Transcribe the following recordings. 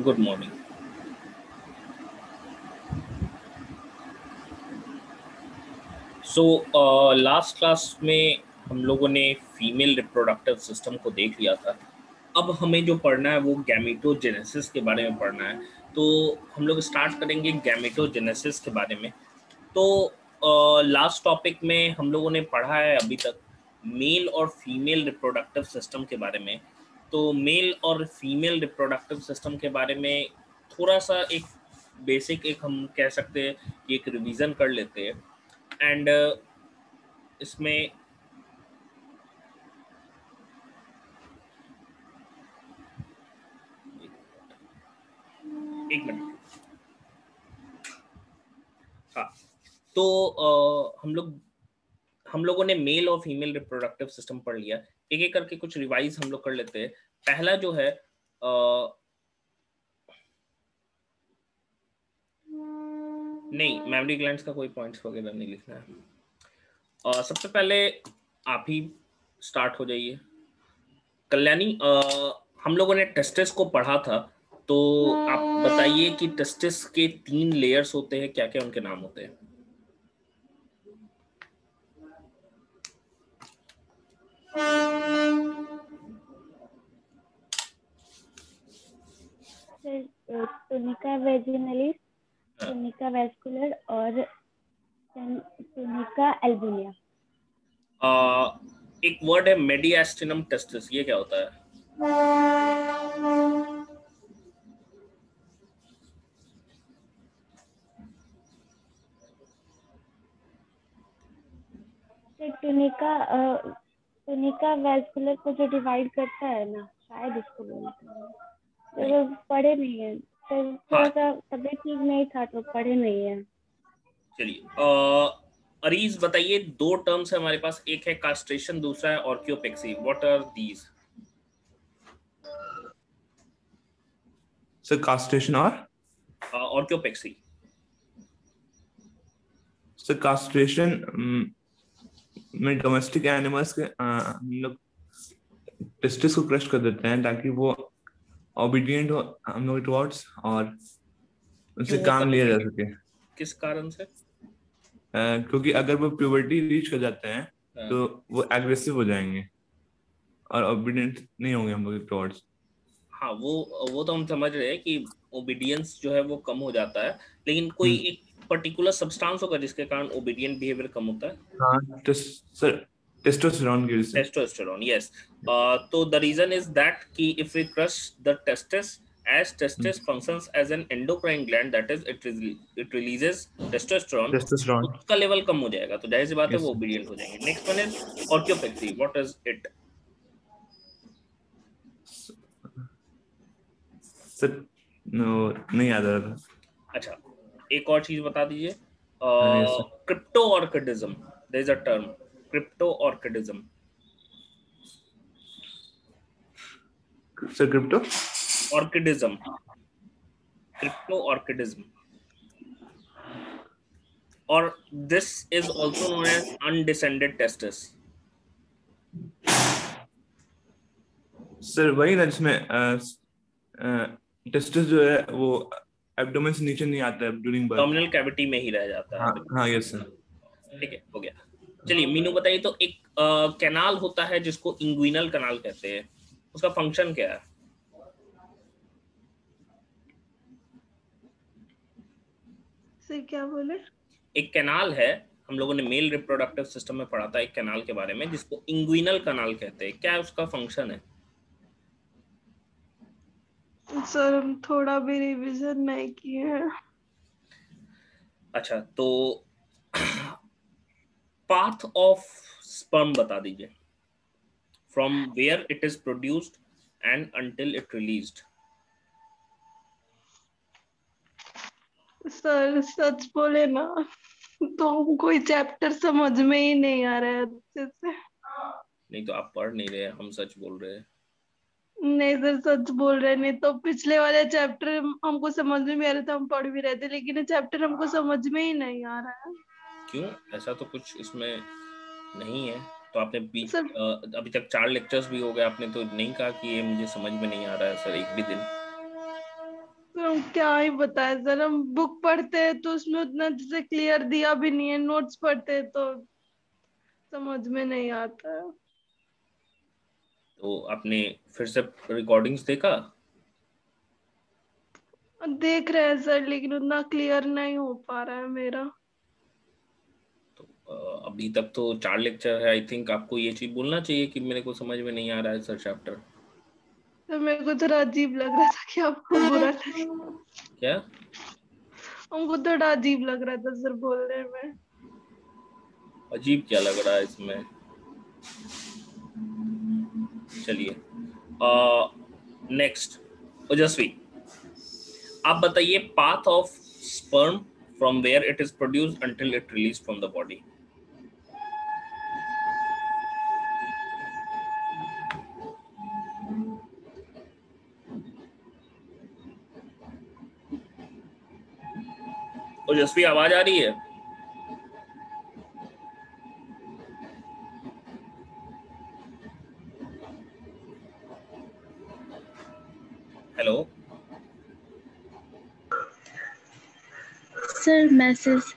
Good morning. So last class में हम लोगों ने फीमेल रिप्रोडक्टिव सिस्टम को देख लिया था। अब हमें जो पढ़ना है वो गैमेटोजेनेसिस के बारे में पढ़ना है। तो हम लोग स्टार्ट करेंगे गैमेटोजेनेसिस के बारे में। तो लास्ट टॉपिक में हम लोगों ने पढ़ा है अभी तक मेल और फीमेल रिप्रोडक्टिव सिस्टम के बारे में। तो मेल और फीमेल रिप्रोडक्टिव सिस्टम के बारे में थोड़ा सा एक बेसिक एक हम कह सकते हैं कि एक रिवीजन कर लेते हैं। एंड इसमें एक मिनट। हाँ, तो हम लोगों ने मेल और फीमेल रिप्रोडक्टिव सिस्टम पढ़ लिया। एक एक करके कुछ रिवाइज हम लोग कर लेते हैं। पहला जो है नहीं, मेमोरी ग्लैंड्स का कोई पॉइंट्स वगैरह नहीं लिखना है। सबसे पहले आप ही स्टार्ट हो जाइए। कल्याणी, हम लोगों ने टेस्टिस को पढ़ा था, तो आप बताइए कि टेस्टिस के 3 लेयर्स होते हैं, क्या क्या उनके नाम होते हैं? टुनिका वेजिनलिस, टुनिका वेस्कुलर और टुनिका एल्बुलिया। एक वर्ड है मेडिएस्टिनम टेस्टिस, ये क्या होता है? टुनिका वेस्कुलर को जो डिवाइड करता है ना, शायद इसको बोलते हैं। तो पढ़े नहीं है, तो थोड़ा सा तबीयत ठीक नहीं था तो पढ़े नहीं है। चलिए, अरीज बताइए, 2 टर्म्स है हमारे पास, एक है कास्ट्रेशन, दूसरा है orchiopexy. What are these? Sir castration और ऑर्कियोपेक्सी। सर कास्ट्रेशन में डोमेस्टिक एनिमल्स के हम लोग टेस्टिस को क्रश कर देते हैं ताकि वो ओबीडिएंट हो हम लोग टुवर्ड्स, और उनसे काम लिया जा सके। किस कारण से? क्योंकि अगर वो प्यूबर्टी रीच कर जाते हैं तो वो एग्रेसिव हो जाएंगे और ओबीडिएंट नहीं होंगे हम लोग टुवर्ड्स। हाँ, वो तो हम समझ रहे हैं कि ओबीडियंस जो है वो कम हो जाता है, लेकिन कोई एक पर्टिकुलर सब्सटेंस होगा जिसके कारण ओबीडियंट बिहेवियर कम होता है? हाँ, सर टेस्टोस्टेरोन की वजह से। Testosterone, yes. तो द रीजन इज दैट कि if we crush the testis, as testis functions as an endocrine gland, that is it releases testosterone, उसका लेवल कम हो जाएगा, तो जाहिर सी बात है वो ओबीडियंट हो जाएंगे। Next one is orchiopexy. What is it? Sir नहीं याद आ रहा। अच्छा, एक और चीज बता दीजिए। Cryptorchidism, there is a term, cryptorchidism. Sir cryptorchidism, cryptorchidism, और this is also known as undescended testis. Sir वही ना जिसमें टेस्टिस जो है वो एब्डोमेन से नीचे नहीं आता है ड्यूरिंग बर्थ, टर्मिनल कैविटी में ही रह जाता है। हाँ यस सर। ठीक है, हो गया। चलिए मीनू बताइए, तो एक कैनाल होता है जिसको इंग्विनल कैनाल कहते हैं, उसका फंक्शन क्या है? सर क्या बोले? एक कैनाल है, हम लोगों ने मेल रिप्रोडक्टिव सिस्टम में पढ़ा था एक कैनाल के बारे में जिसको इंग्विनल कैनाल कहते हैं, क्या उसका फंक्शन है? सर हम थोड़ा भी रिवीजन नहीं किए हैं। अच्छा, तो पाथ ऑफ स्पर्म बता दीजिए, from where it is produced and until it released. Sir सच बोले ना तो हमको कोई चैप्टर समझ में ही नहीं आ रहा है अच्छे से। नहीं तो आप पढ़ नहीं रहे, हम सच बोल रहे हैं। नहीं सर सच बोल रहे, नहीं तो पिछले वाले चैप्टर हमको समझ में भी आ रहा था, हम पढ़ भी रहे थे, लेकिन ये चैप्टर हमको समझ में ही नहीं आ रहा है। क्यों? ऐसा तो कुछ इसमें नहीं है। तो आपने सर अभी तक 4 लेक्चर्स भी हो गए, आपने तो नहीं कहा कि ये मुझे समझ में नहीं आ रहा है सर एक भी दिन। क्या ही बताए सर, हम बुक पढ़ते हैं तो उसमें उतना जैसे क्लियर दिया भी नहीं है, नोट्स पढ़ते हैं तो समझ में नहीं आता है। तो आपने फिर से रिकॉर्डिंग्स देखा? देख रहे हैं सर, लेकिन उतना क्लियर नहीं हो पा रहा है मेरा। तो अभी तक तो 4 लेक्चर है। आई थिंक आपको ये चीज बोलना चाहिए कि मेरे को समझ में नहीं आ रहा है सर चैप्टर। तो मेरे को थोड़ा अजीब लग रहा था कि आपको बुरा लगे। क्या? हमको थोड़ा अजीब लग रहा था सर बोलने में। अजीब क्या लग रहा है इसमें? चलिए, नेक्स्ट, ओजस्वी, आप बताइए path of sperm from where it is produced until it release from the body. Ojaswi, आवाज आ रही है? Hello sir message.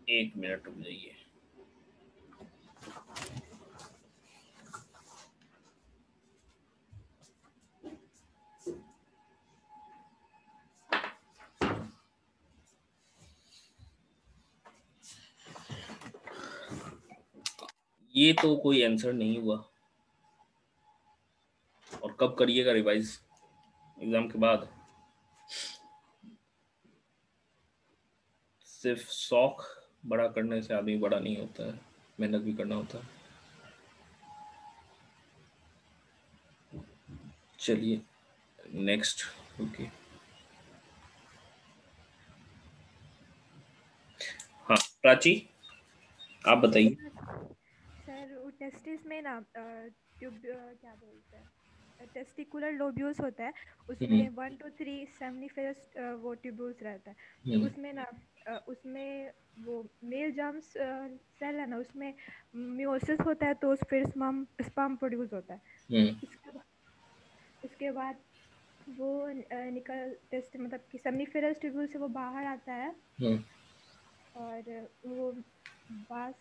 एक मिनट रुक जाइए। ये तो कोई आंसर नहीं हुआ। और कब करिएगा रिवाइज? एग्जाम के बाद? सिर्फ शौक बड़ा करने से आदमी बड़ा नहीं होता है, मेहनत भी करना होता है। चलिए नेक्स्ट। ओके, हाँ प्राची, आप बताइए। सर वो टेस्टिस में ना ट्यूब क्या बोलते हैं, टेस्टिकुलर लोब्यूल्स होता है, उसमें 1 to 3 सेमिनिफेरस वो ट्यूब्यूल्स रहता है। तो उसमें ना उसमें वो मेल जर्म्स सेल है ना, उसमें मियोसिस होता है, तो उस फिर स्पर्म प्रोड्यूस होता है। उसके बाद वो निकल टेस्ट मतलब कि सेमिनिफेरस ट्यूब्यूल से वो बाहर आता है, और वो वास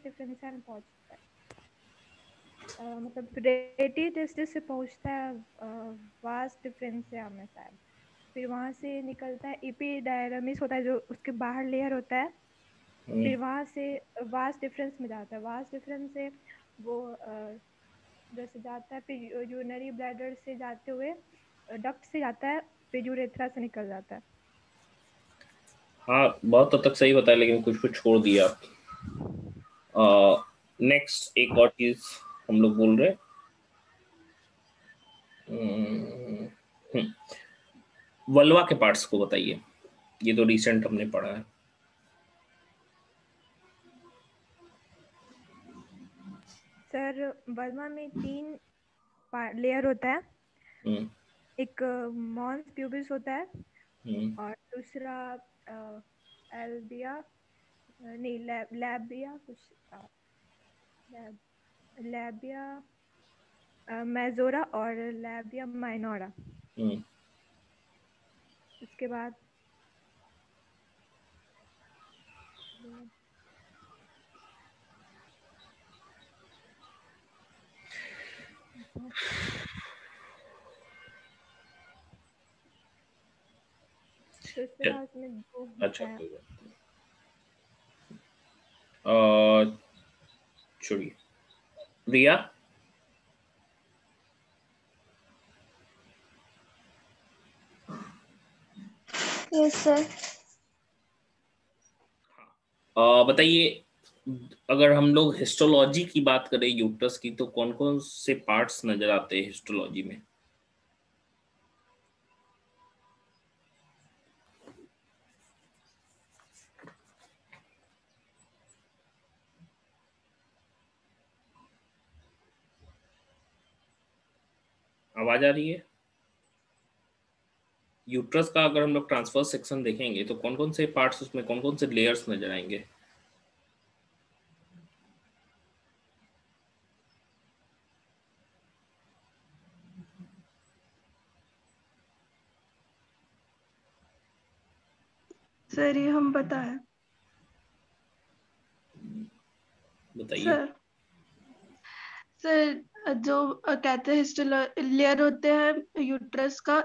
डिफरेंशिया में पहुंचता है। मतलब रेटी टेस्टिस से पहुंचता है वास डिफरेंशिया में शायद। फिर वहाँ से निकलता है एपिडायरमिस होता है, जो उसके बाहर लेयर होता है। फिर वहाँ से वास डिफरेंस में जाता है, वास डिफरेंस से वो जैसे जाता है, फिर यूरिनरी ब्लैडर से जाते हुए डक्ट से जाता है, फिर यूरेथ्रा से निकल जाता है। हाँ बहुत हद तक सही बताया, लेकिन कुछ कुछ छोड़ दिया आप। नेक्स्ट एक और चीज हम लोग बोल रहे हैं, वल्वा के पार्ट्स को बताइए। ये तो रिसेंट हमने पढ़ा है। सर वल्वा में 3 लेयर होता है। एक मॉन्स प्यूबिस होता है, और दूसरा एल्बिया नहीं लैबिया कुछ लैबिया मेजोरा और लैबिया माइनोरा। उसके बाद दूसरा उसमें 2 अच्छा है। कोई बात। छोड़िए, रिया। Yes sir. बताइए, अगर हम लोग हिस्टोलॉजी की बात करें यूट्रस की, तो कौन कौन से पार्ट्स नजर आते हैं हिस्टोलॉजी में? आवाज आ रही है? यूट्रस का अगर हम लोग ट्रांसवर्स सेक्शन देखेंगे तो कौन कौन से पार्ट्स, उसमें कौन कौन से लेयर्स नजर आएंगे? सर ये हम पता है बताइए। सर। सर जो कहते हैं हिस्टोल लेयर होते हैं यूट्रस का,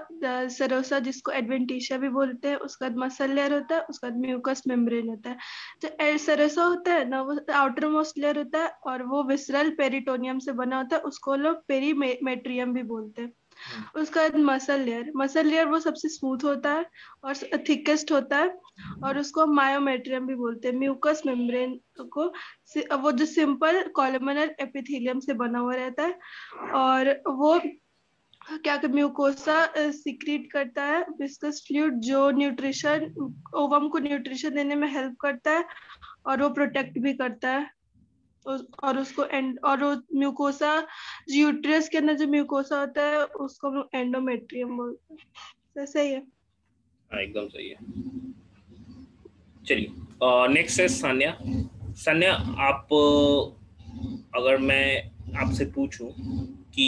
सरोसा जिसको एडवेंटिशिया भी बोलते हैं, उसका बाद मसल लेयर होता है, उसका बाद म्यूकस मेम्ब्रेन होता है। जो सरोसा होता है ना, वो आउटर मोस्ट लेयर होता है और वो विसरल पेरिटोनियम से बना होता है, उसको लोग पेरीमेट्रियम भी बोलते हैं। उसका बाद मसल लेयर वो सबसे स्मूथ होता है और थिकेस्ट होता है, और उसको मायोमेट्रियम भी बोलते हैं। म्यूकस मेम्ब्रेन को वो जो सिंपल कॉलमनर एपिथेलियम से बना हुआ रहता है, और वो क्या म्यूकोसा सिक्रीट करता है विस्कस फ्लूइड जो न्यूट्रिशन ओवम को न्यूट्रिशन देने में हेल्प करता है, और वो प्रोटेक्ट भी करता है। और उसको और वो म्यूकोसा, यूट्रस के अंदर जो म्यूकोसा होता है उसको हम लोग एंडोमेट्रियम बोलते हैं। तो सही है। हाँ, एकदम सही है। चलिए, नेक्स्ट है सान्या। सान्या, आप अगर मैं आपसे पूछूं कि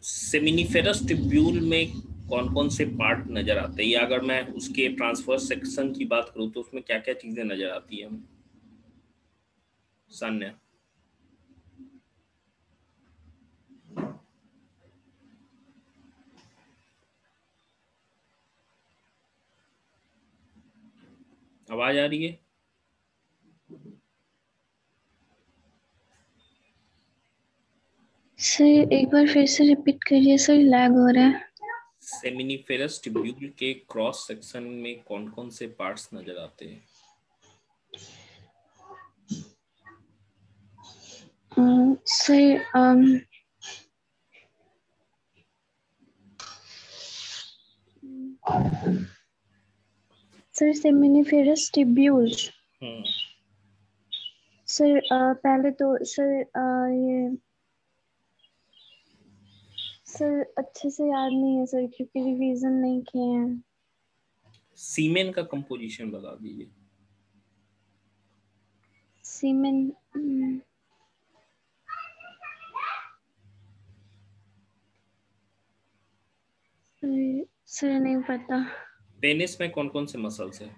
सेमिनिफेरस ट्यूब्यूल में कौन कौन से पार्ट नजर आते हैं, या अगर मैं उसके ट्रांसवर्स सेक्शन की बात करूं तो उसमें क्या क्या चीजें नजर आती हैं सान्या? आवाज आ रही है? सर एक बार फिर से रिपीट करिए सर, लैग हो रहा है। सेमिनिफेरस ट्यूब्यूल के क्रॉस सेक्शन में कौन कौन से पार्ट्स नजर आते हैं? Sir sir seminiferous tubule. Sir पहले तो सर ये सर अच्छे से याद नहीं है सर, क्योंकि रिवीजन नहीं किए हैं। सीमेन का कंपोजिशन बता दीजिए। सीमेन सर नहीं पता। पेनिस में कौन कौन से मसल्स है?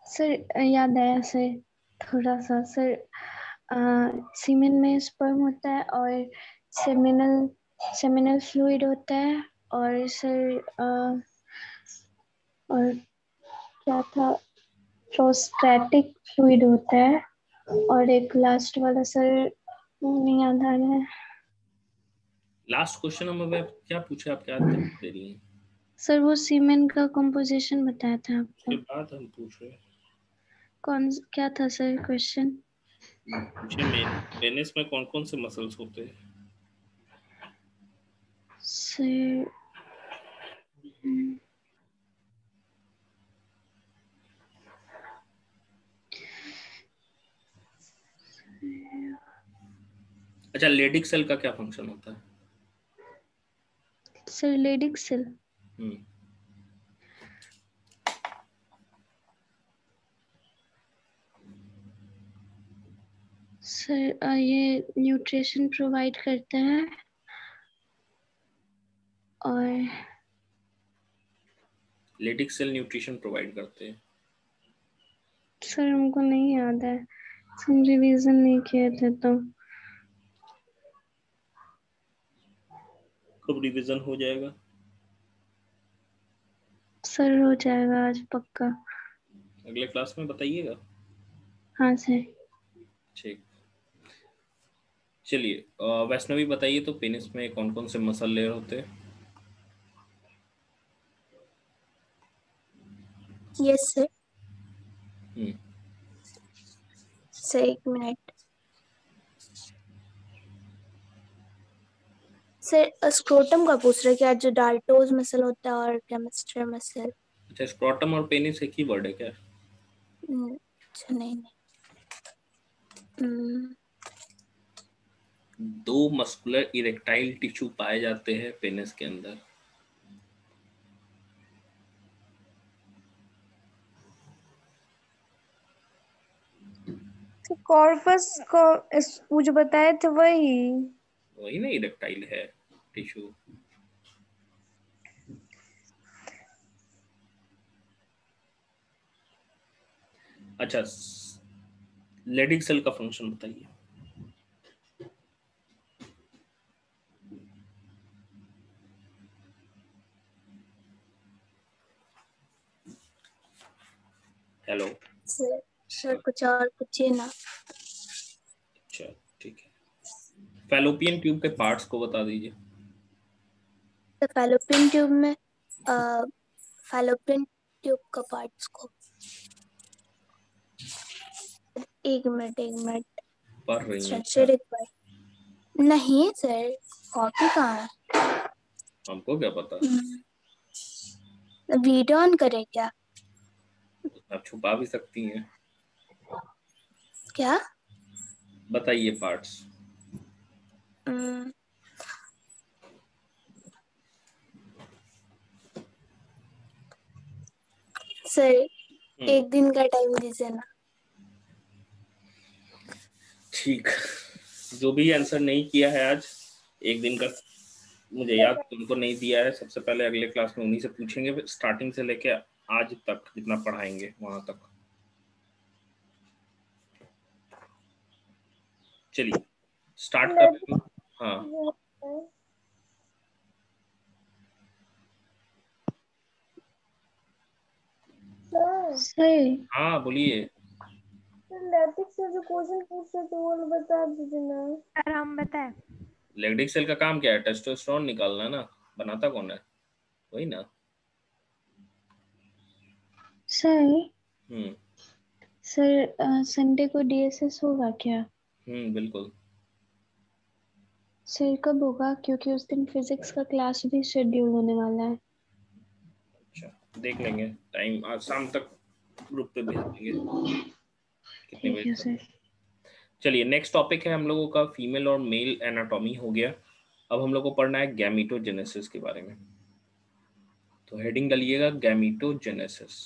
सर याद आया सर, थोड़ा सा सर। सीमेन में स्पर्म होता है और सेमिनल सेमिनल फ्लूइड होता है, और सर और क्या था, प्रोस्टैटिक फ्लूइड होता है, और एक लास्ट वाला सर नहीं याद आ रहा है। लास्ट क्वेश्चन हमें क्या पूछा, आप क्या जवाब दे रही हैं? सर वो सीमेन का कंपोजिशन बताया था उसके आपको। बाद हम पूछ रहे हैं क्या था सर क्वेश्चन? पूछे मेन पेनिस में कौन कौन से मसल्स होते हैं? सर अच्छा, लेडिक सेल का क्या फंक्शन होता है? Sir Leydig cell. Hmm sir ये न्यूट्रिशन प्रोवाइड करता है, और लेडिक सेल न्यूट्रिशन प्रोवाइड करते हैं। सर हमको नहीं याद है, हम रिवीजन नहीं किए थे तो। कब रिवीजन हो जाएगा? सर हो जाएगा आज पक्का। अगले क्लास में बताइएगा। हाँ सर। ठीक, चलिए, वैष्णवी बताइए तो पेनिस में कौन कौन से मसल लेयर होते हैं? Yes sir. हम्म सर एक मिनट सर, स्क्रोटम का पूछ रहे क्या, जो डाल्टोज मसल होता है और केमिस्ट्री मसल? अच्छा, स्क्रोटम और पेनिस एक ही वर्ड है क्या? अच्छा नहीं नहीं। दो मस्कुलर इरेक्टाइल टिश्यू पाए जाते हैं पेनिस के अंदर। कॉर्पस को वो जो बताए थे वही। वही ना इरेक्टाइल है टिश्यू। अच्छा, लेडिक सेल का फंक्शन बताइए। हेलो सर कुछ और पूछिए ना। अच्छा ठीक है, फैलोपियन ट्यूब के पार्ट्स को बता दीजिए। तो फैलोपियन ट्यूब में फैलोपियन ट्यूब का पार्ट्स को, एक मिनट पढ़ रही हैं क्या? सर एक बार। नहीं सर, कॉपी कहाँ है? हमको क्या पता, वीडियो ऑन करे क्या? आप छुपा भी सकती हैं। क्या? बताइए पार्ट्स। हम्म, सर एक दिन का टाइम दीजिए ना। ठीक, जो भी आंसर नहीं किया है आज, एक दिन का मुझे याद तुमको नहीं दिया है, सबसे पहले अगले क्लास में उन्हीं से पूछेंगे, स्टार्टिंग से लेके आज तक जितना पढ़ाएंगे वहां तक। चलिए स्टार्ट कर रहे हैं। हाँ सर हाँ बोलिए। लैटिक्स से जो क्वेश्चन पूछ रहे थे वो बता दीजिए ना। सर हम बताएं? लेग्डिक सेल का काम क्या है? टेस्टोस्टेरोन निकालना ना, बनाता कौन है? वही ना। सर हम्म सर संडे को डीएसएस होगा क्या? बिल्कुल। सर कब होगा, क्योंकि उस दिन फिजिक्स का क्लास भी शेड्यूल होने वाला है। अच्छा देख लेंगे, टाइम आज शाम तक ग्रुप पे भेज देंगे कितने ठीक बजे है तक। सर। चलिए नेक्स्ट टॉपिक है हम लोगों का फीमेल और मेल एनाटॉमी हो गया। अब हम लोग को पढ़ना है गैमीटोजेनेसिस के बारे में। तो हेडिंग डालिएगा गैमीटोजेनेसिस।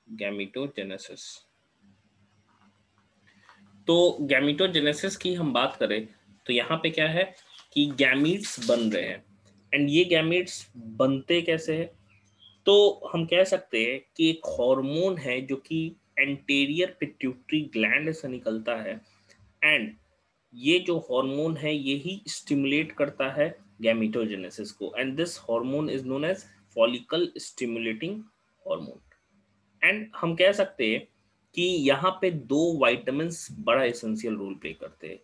गैमीटोजेनेसिस। तो गैमीटोजेनेसिस की हम बात करें तो यहाँ पे क्या है कि गैमीट्स बन रहे हैं। एंड ये गैमीट्स बनते कैसे हैं? तो हम कह सकते हैं कि एक हार्मोन है जो कि एंटीरियर पिट्यूटरी ग्लैंड से निकलता है। एंड ये जो हार्मोन है यही स्टिमुलेट करता है गैमीटोजेनेसिस को। And this hormone is known as follicle stimulating hormone. And हम कह सकते हैं कि यहाँ पे दो वाइटामिन्स बड़ा एसेंशियल रोल प्ले करते हैं।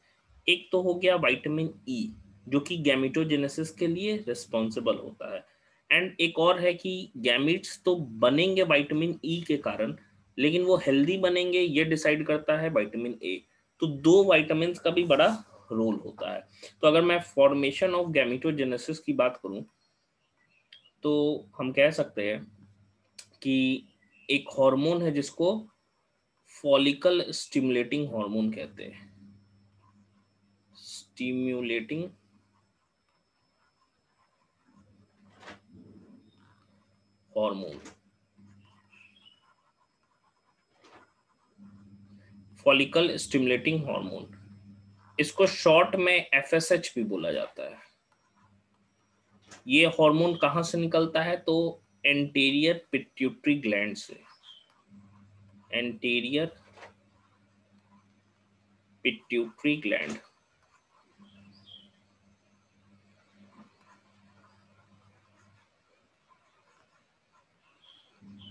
एक तो हो गया विटामिन ई जो कि गैमीटोजेनेसिस के लिए रिस्पॉन्सिबल होता है। एंड एक और है कि गैमीट्स तो बनेंगे विटामिन ई के कारण, लेकिन वो हेल्दी बनेंगे ये डिसाइड करता है विटामिन ए। तो दो विटामिन्स का भी बड़ा रोल होता है। तो अगर मैं फॉर्मेशन ऑफ गैमीटोजेनेसिस की बात करूं तो हम कह सकते हैं कि एक हार्मोन है जिसको फॉलिकल स्टिमुलेटिंग हार्मोन कहते हैं। Stimulating hormone, follicle stimulating hormone, इसको शॉर्ट में एफएसएच भी बोला जाता है। ये हार्मोन कहां से निकलता है? तो एंटीरियर पिट्यूटरी ग्लैंड से। Anterior pituitary gland.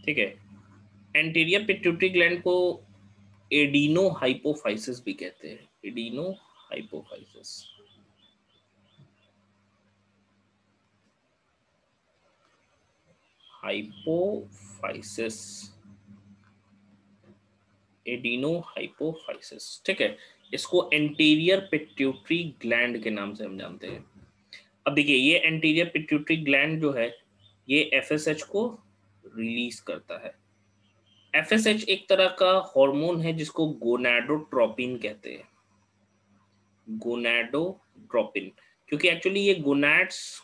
ठीक है, एंटीरियर पिट्यूटरी ग्लैंड को एडिनो हाइपोफाइसिस भी कहते हैं। Adeno hypophysis. Hypophysis, adeno hypophysis. ठीक है, इसको एंटीरियर पिट्यूटरी ग्लैंड के नाम से हम जानते हैं। अब देखिए ये एंटीरियर पिट्यूटरी ग्लैंड जो है ये एफएसएच को रिलीज करता है। एफएसएच एक तरह का हार्मोन है जिसको गोनाडोट्रोपिन कहते हैं। गोनाडोट्रोपिन, क्योंकि एक्चुअली ये गोनाड्स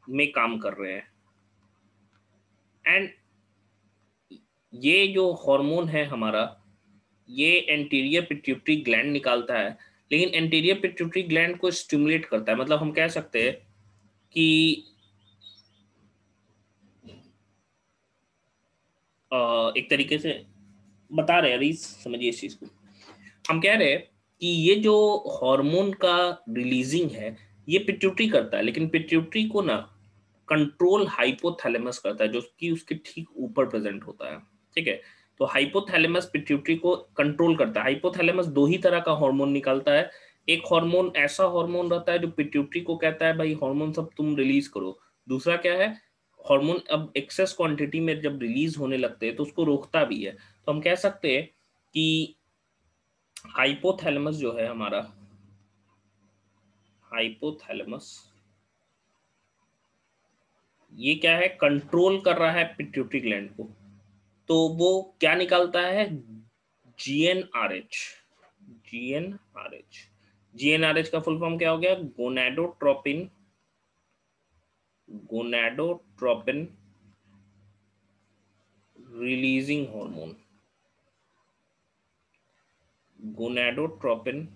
में काम कर रहे हैं। एंड ये जो हार्मोन है हमारा ये एंटीरियर पिट्यूटरी ग्लैंड निकालता है, लेकिन एंटीरियर पिट्यूटरी ग्लैंड को स्टिमुलेट करता है। मतलब हम कह सकते हैं कि एक तरीके से बता रहे हैं, अभी समझिए इस चीज को। हम कह रहे हैं कि ये जो हार्मोन का रिलीजिंग है ये पिट्यूटरी करता है, लेकिन पिट्यूटरी को ना कंट्रोल हाइपोथैलेमस करता है, जो कि उसके ठीक ऊपर प्रेजेंट होता है। ठीक है, तो हाइपोथैलेमस पिट्यूटरी को कंट्रोल करता है। हाइपोथैलेमस दो ही तरह का हार्मोन निकालता है। एक हार्मोन ऐसा हार्मोन रहता है जो पिट्यूटरी को कहता है भाई हार्मोन सब तुम रिलीज करो। दूसरा क्या है, हार्मोन अब एक्सेस क्वांटिटी में जब रिलीज होने लगते हैं तो उसको रोकता भी है। तो हम कह सकते हैं कि हाइपोथैलेमस जो है हमारा, हाइपोथैलेमस ये क्या है, कंट्रोल कर रहा है पिट्यूटरी ग्लैंड को। तो वो क्या निकालता है, जीएनआरएच। जीएनआरएच जीएनआरएच का फुल फॉर्म क्या हो गया, gonadotropin, gonadotropin releasing hormone, gonadotropin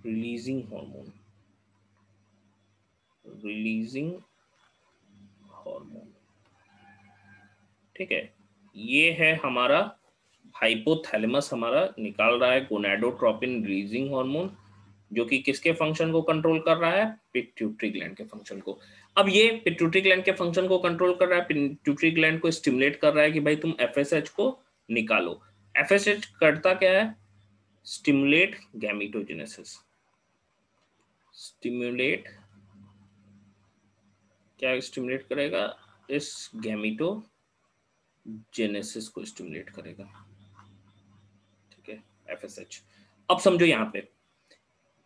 releasing hormone, releasing hormone. ठीक है, ये है हमारा हाइपोथैलेमस, हमारा निकाल रहा है गोनाडोट्रोपिन रिलीजिंग हार्मोन, जो कि किसके फंक्शन को कंट्रोल कर रहा है, पिट्यूटरी ग्लैंड के फंक्शन को। अब ये पिट्यूटरी ग्लैंड के फंक्शन को कंट्रोल कर रहा है, पिट्यूटरी ग्लैंड को स्टिमुलेट कर रहा है कि भाई तुम एफएसएच को निकालो। एफएसएच करता क्या है, स्टिमुलेट गैमेटोजेनेसिस। स्टिमुलेट, क्या स्टिमुलेट करेगा, इस गैमेटोजेनेसिस को स्टिमुलेट करेगा। ठीक है, एफएसएच। अब समझो यहाँ पे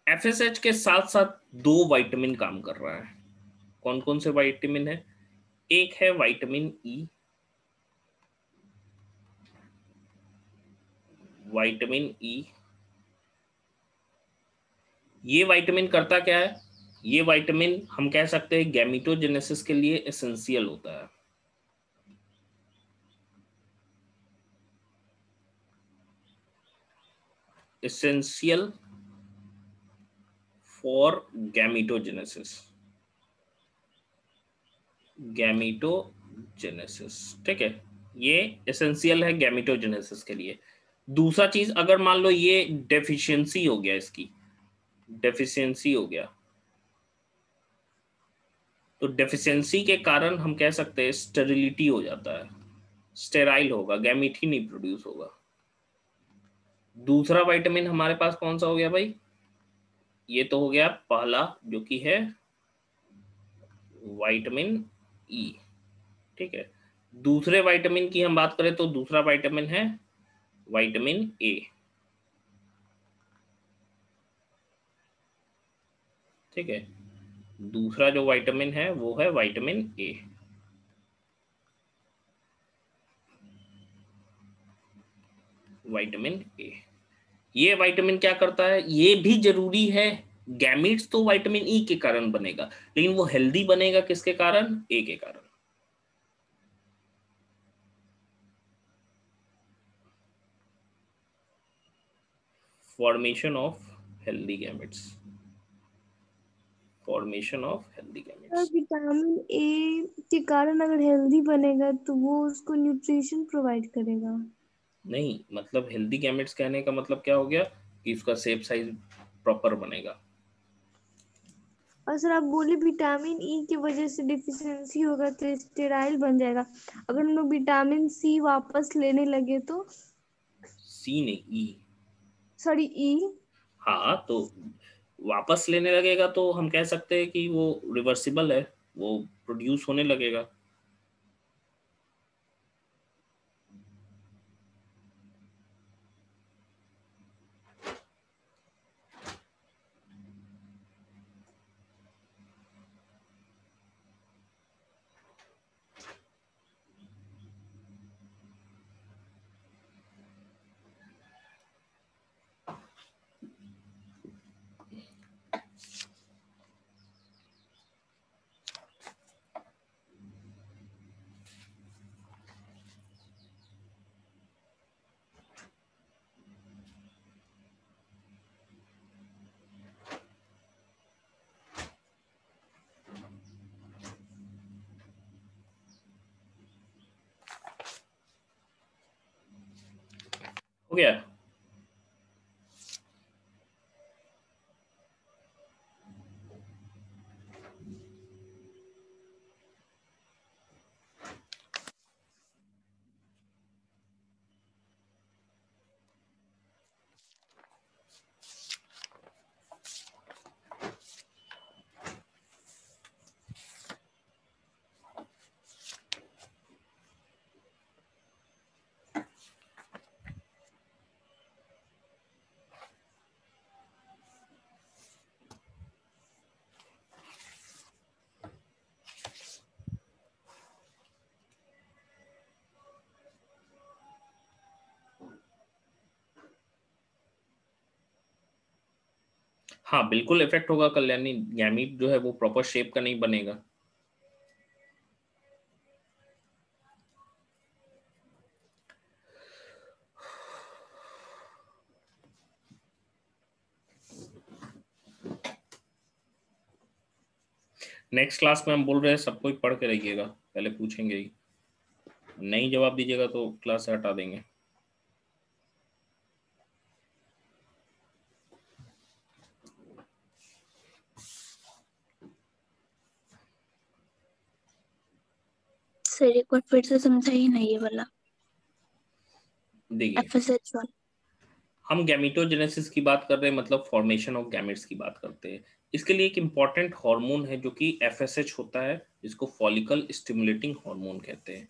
एफएसएच के साथ साथ दो विटामिन काम कर रहा है। कौन कौन से विटामिन है, एक है विटामिन ई, विटामिन ई। ये विटामिन करता क्या है, ये विटामिन हम कह सकते हैं गैमेटोजेनेसिस के लिए एसेंशियल होता है। Essential for gametogenesis, gametogenesis. ठीक है, ये एसेंशियल है गैमेटोजेनेसिस के लिए। दूसरा चीज, अगर मान लो ये डेफिशिएंसी हो गया, इसकी डेफिशिएंसी हो गया, तो डेफिशिएंसी के कारण हम कह सकते हैं स्टेरिलिटी हो जाता है, स्टेराइल होगा, गैमीट ही नहीं प्रोड्यूस होगा। दूसरा विटामिन हमारे पास कौन सा हो गया भाई, ये तो हो गया पहला जो कि है विटामिन ई। ठीक है, दूसरे विटामिन की हम बात करें तो दूसरा विटामिन है विटामिन ए। ठीक है, दूसरा जो विटामिन है वो है विटामिन ए। विटामिन ए, ये विटामिन क्या करता है, ये भी जरूरी है। गैमीट्स तो विटामिन ई के कारण बनेगा, लेकिन वो हेल्दी बनेगा किसके कारण, ए के कारण। Formation of healthy gametes, formation of healthy gametes. Vitamin A के कारण अगर हेल्दी बनेगा तो वो उसको न्यूट्रिशन प्रोवाइड करेगा। नहीं, मतलब हेल्दी गैमेट्स कहने का मतलब क्या हो गया कि उसका शेप साइज प्रॉपर बनेगा। और सर आप बोले विटामिन ई की वजह से डिफिशियंसी होगा तो स्टेराइल बन जाएगा। अगर हम लोग विटामिन सी वापस लेने लगे तो, सी नहीं, ई। सॉरी ई। हाँ, तो वापस लेने लगेगा तो हम कह सकते हैं कि वो रिवर्सिबल है, वो प्रोड्यूस होने लगेगा। हो गया? हाँ बिल्कुल इफेक्ट होगा कल्याणी, गैमीट जो है वो प्रॉपर शेप का नहीं बनेगा। नेक्स्ट क्लास में हम बोल रहे हैं सबको ही पढ़ के रहिएगा, पहले पूछेंगे ही, नहीं जवाब दीजिएगा तो क्लास से हटा देंगे। सर एक बार फिर से समझाइए ना ये वाला देखिए FSH1। हम गैमेटोजेनेसिस की बात कर रहे हैं, मतलब फॉर्मेशन ऑफ गैमेट्स की बात करते हैं। इसके लिए एक इम्पॉर्टेंट हार्मोन है जो कि FSH होता है, जिसको फॉलिकल स्टिमुलेटिंग हार्मोन कहते हैं।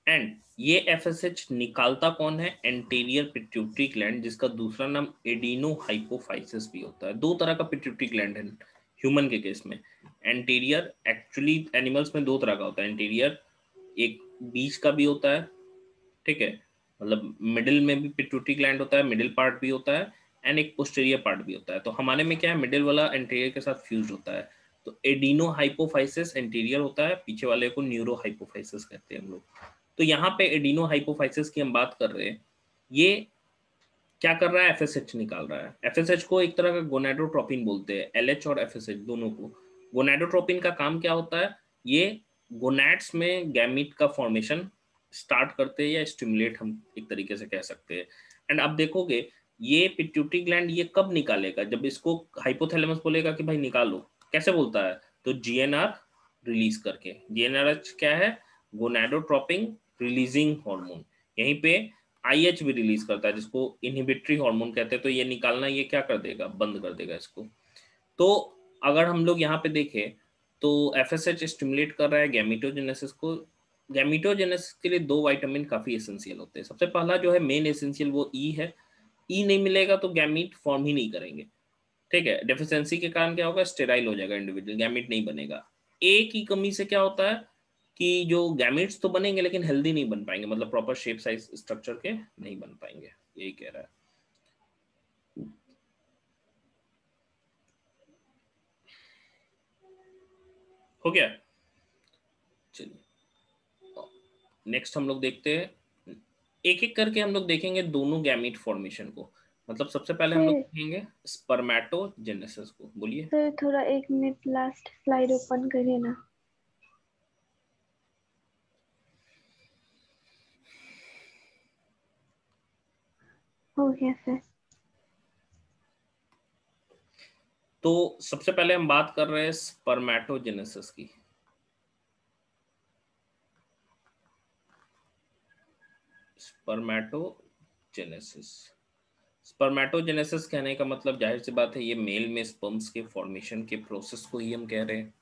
एंड ये FSH निकालता कौन है? एंटीरियर पिट्यूटरी ग्लैंड, जिसका दूसरा नाम एडिनो हाइपोफाइसिस भी होता है। दो तरह का पिट्यूटरी ग्लैंड है ह्यूमन के केस में। एंटीरियर एक्चुअली एनिमल्स में दो तरह का होता है, एंटीरियर एक बीच का भी होता है, ठीक है, मतलब मिडिल में भी पिट्यूटरी ग्लैंड होता है, मिडिल पार्ट भी होता है, एंड एक पोस्टीरियर पार्ट भी होता है। तो हमारे में क्या है, मिडिल वाला एंटीरियर के साथ फ्यूज होता है, तो एडिनो हाइपोफाइसिस एंटीरियर होता है, पीछे वाले को न्यूरो हाइपोफाइसिस कहते हैं हम लोग। तो यहाँ पे एडिनो हाइपोफाइसिस की हम बात कर रहे हैं, ये क्या कर रहा है? FSH निकाल रहा है। FSH को एक तरह का गोनाडोट्रोपिन बोलते हैं, LH और FSH दोनों को। गोनाडोट्रोपिन का काम क्या होता है? ये गोनाड्स में गैमीट का फॉर्मेशन स्टार्ट करते हैं, या स्टिमुलेट हम एक तरीके से कह सकते हैं। एंड अब देखोगे ये पिट्यूटरी ग्लैंड ये कब निकालेगा? जब इसको हाइपोथैलेमस बोलेगा कि भाई निकालो। कैसे बोलता है? तो GnR रिलीज करके। GnRH क्या है? Gonadotropin releasing hormone. यहीं पे IH भी रिलीज करता है, जिसको इनहिबिटरी हार्मोन कहते हैं। तो ये निकालना ये क्या कर देगा? बंद कर देगा इसको। तो अगर हम लोग यहाँ पे देखें तो FSH स्टिमुलेट कर रहा है गैमेटोजेनेसिस को। गैमेटोजेनेसिस के लिए दो विटामिन काफी एसेंशियल होते हैं। सबसे पहला जो है मेन एसेंशियल वो E है। E नहीं मिलेगा तो गैमीट फॉर्म ही नहीं करेंगे, ठीक है। डेफिशिएंसी के कारण क्या होगा? स्टेराइल हो जाएगा इंडिविजुअल, गैमीट नहीं बनेगा। ए की कमी से क्या होता है कि जो गैमीट्स तो बनेंगे लेकिन हेल्दी नहीं बन पाएंगे, मतलब प्रॉपर शेप साइज स्ट्रक्चर के नहीं बन पाएंगे, यही कह रहा है। हो गया? चलिए नेक्स्ट हम लोग देखते हैं, एक एक करके हम लोग देखेंगे दोनों गैमीट फॉर्मेशन को। मतलब सबसे पहले हम लोग देखेंगे स्पर्मेटोजेनेसिस को। बोलिए सर थोड़ा 1 मिनट लास्ट स्लाइड ओपन करिए ना। हो गया सर। तो सबसे पहले हम बात कर रहे हैं स्पर्मेटोजेनेसिस की। स्पर्मेटोजेनेसिस, स्पर्मेटोजेनेसिस कहने का मतलब जाहिर सी बात है ये मेल में स्पर्म्स के फॉर्मेशन के प्रोसेस को ही हम कह रहे हैं।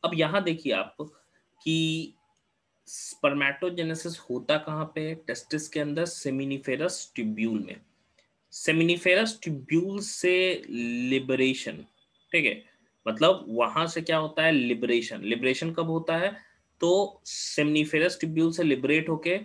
अब यहाँ देखिए आप कि स्पर्मेटोजेनेसिस होता कहाँ पे है? टेस्टिस के अंदर सेमिनिफेरस ट्यूब्यूल में। सेमिनिफेरस ट्यूब्यूल से लिबरेशन, ठीक है, मतलब वहां से क्या होता है? लिबरेशन। लिबरेशन कब होता है? तो सेमिनिफेरस ट्यूब्यूल से लिबरेट होके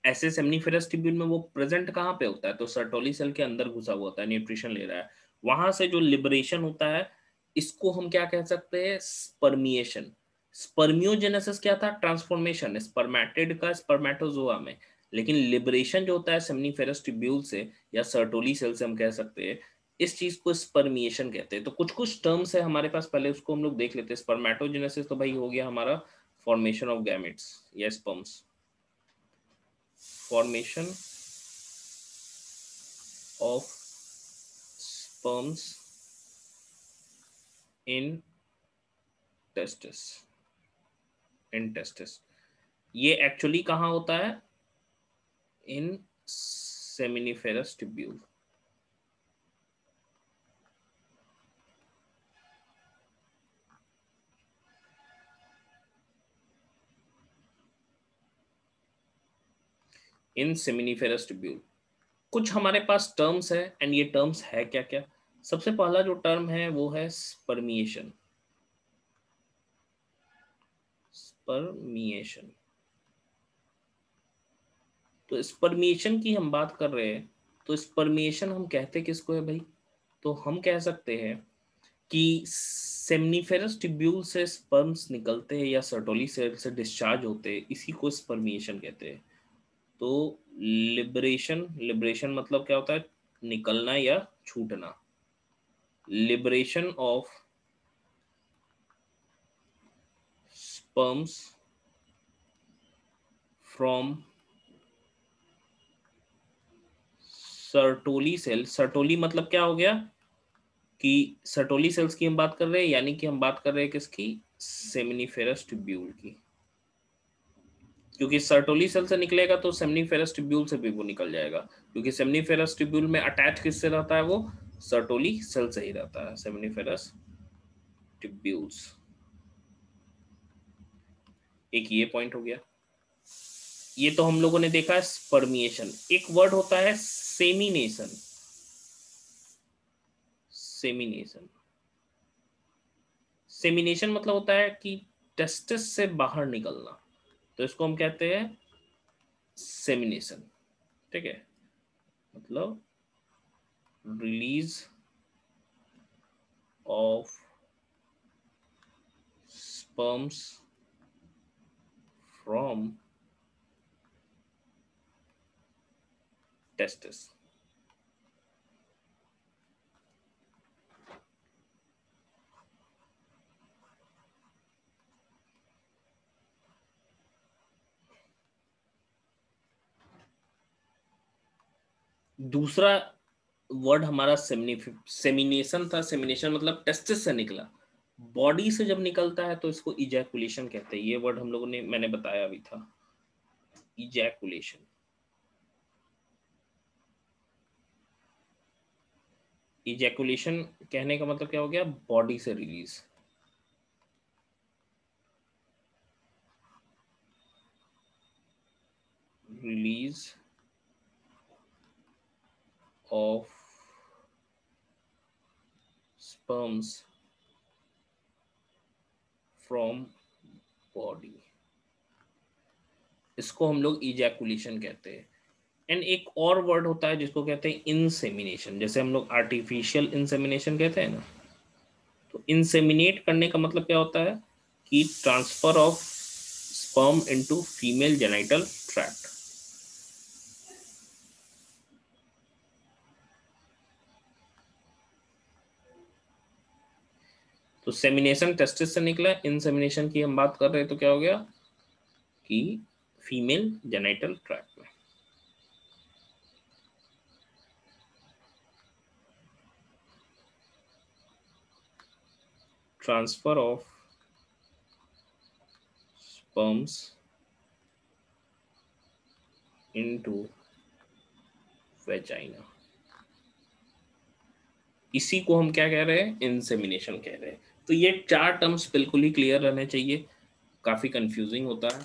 ऐसे सेमिनिफेरस ट्यूब्यूल में वो प्रेजेंट कहाँ पे होता है? तो सर्टोली सेल के अंदर घुसा हुआ होता है, न्यूट्रिशन ले रहा है। वहां से जो लिबरेशन होता है इसको हम क्या कह सकते हैं? स्पर्मिएशन। स्पर्मियोजेनेसिस क्या था? ट्रांसफॉर्मेशन स्पर्मेटिड का स्पर्मेटोजोआ में। लेकिन लिबरेशन जो होता है सेमिनिफेरस ट्यूब्यूल से या सर्टोली सेल से हम कह सकते हैं, इस चीज को स्पर्मिएशन कहते हैं। तो कुछ कुछ टर्म्स है हमारे पास, पहले उसको हम लोग देख लेते हैं। स्पर्मेटोजेनेसिस तो भाई हो गया हमारा फॉर्मेशन ऑफ गैमेट्स या sperms, formation of sperms in testis. ये एक्चुअली कहाँ होता है? इन सेमिनिफेरस ट्यूब्यूल. इन सेमिनिफेरस ट्यूब्यूल. कुछ हमारे पास टर्म्स है, एंड ये टर्म्स है क्या क्या? सबसे पहला जो टर्म है वो है स्पर्मिएशन. स्पर्मिएशन. तो स्पर्मिएशन की हम बात कर रहे हैं, तो स्पर्मिएशन हम कहते किसको है भाई? तो हम कह सकते हैं कि सेमनीफेरस ट्यूब्यूल से स्पर्म्स निकलते हैं या सर्टोली सेल से डिस्चार्ज होते हैं, इसी को स्पर्मिएशन कहते हैं. तो लिबरेशन मतलब क्या होता है? निकलना या छूटना. Liberation of sperms from Sertoli cell. Sertoli मतलब क्या हो गया कि सर्टोली सेल्स की हम बात कर रहे हैं, यानी कि हम बात कर रहे हैं किसकी? सेमिनिफेरस ट्यूब्यूल की. क्योंकि सर्टोली सेल से निकलेगा तो सेमिनिफेरस ट्यूब्यूल से भी वो निकल जाएगा, क्योंकि सेमिनिफेरस ट्यूब्यूल में अटैच किससे रहता है? वो सर्टोली सेल से ही रहता है. Seminiferous tubules. एक ये पॉइंट हो गया. ये तो हम लोगों ने देखा है स्पर्मिएशन. एक वर्ड होता है सेमिनेशन. सेमिनेशन. सेमिनेशन मतलब होता है कि टेस्टिस से बाहर निकलना, तो इसको हम कहते हैं सेमिनेशन. ठीक है, मतलब release of sperms from testis. दूसरा वर्ड हमारा सेमिनेशन था. सेमिनेशन मतलब टेस्टिस से निकला. बॉडी से जब निकलता है तो इसको इजैकुलेशन कहते हैं. ये वर्ड हम लोगों ने, मैंने बताया अभी था, इजैकुलेशन. इजैकुलेशन कहने का मतलब क्या हो गया? बॉडी से release. Release of sperms from body, इसको हम लोग इजैकुलेशन कहते हैं. एंड एक और वर्ड होता है जिसको कहते हैं इंसेमिनेशन. जैसे हम लोग आर्टिफिशियल इंसेमिनेशन कहते हैं ना, तो इंसेमिनेट करने का मतलब क्या होता है? कि transfer of sperm into female genital tract. तो सेमिनेशन टेस्टिस से निकला. इंसेमिनेशन की हम बात कर रहे हैं तो क्या हो गया कि फीमेल जेनिटल ट्रैक्ट में. Transfer of sperms into vagina, इसी को हम क्या कह रहे हैं? इंसेमिनेशन कह रहे हैं. तो ये चार टर्म्स बिल्कुल ही क्लियर रहने चाहिए, काफी कंफ्यूजिंग होता है.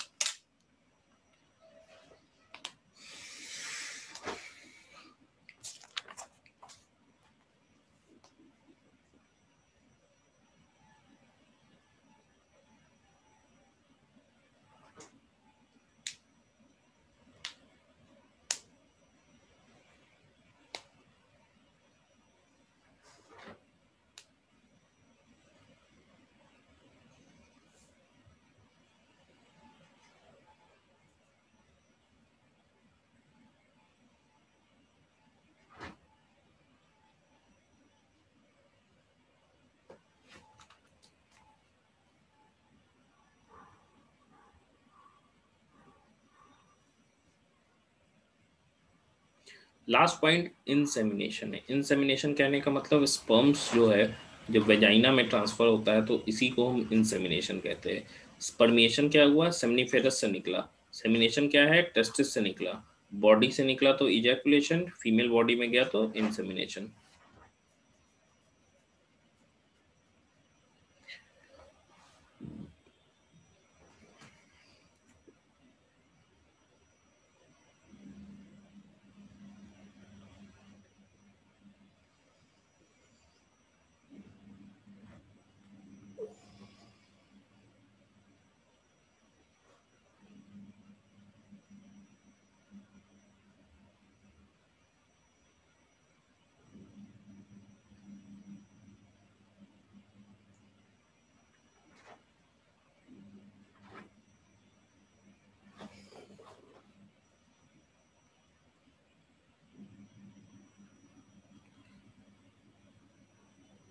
लास्ट पॉइंट इंसेमिनेशन है। इंसेमिनेशन कहने का मतलब स्पर्म्स जो है जब वेजाइना में ट्रांसफर होता है तो इसी को हम इंसेमिनेशन कहते हैं। स्पर्मिएशन क्या हुआ, सेमिनिफेरस से निकला। सेमिनेशन क्या है, टेस्टिस से निकला। बॉडी से निकला तो इजैकुलेशन, फीमेल बॉडी में गया तो इंसेमिनेशन।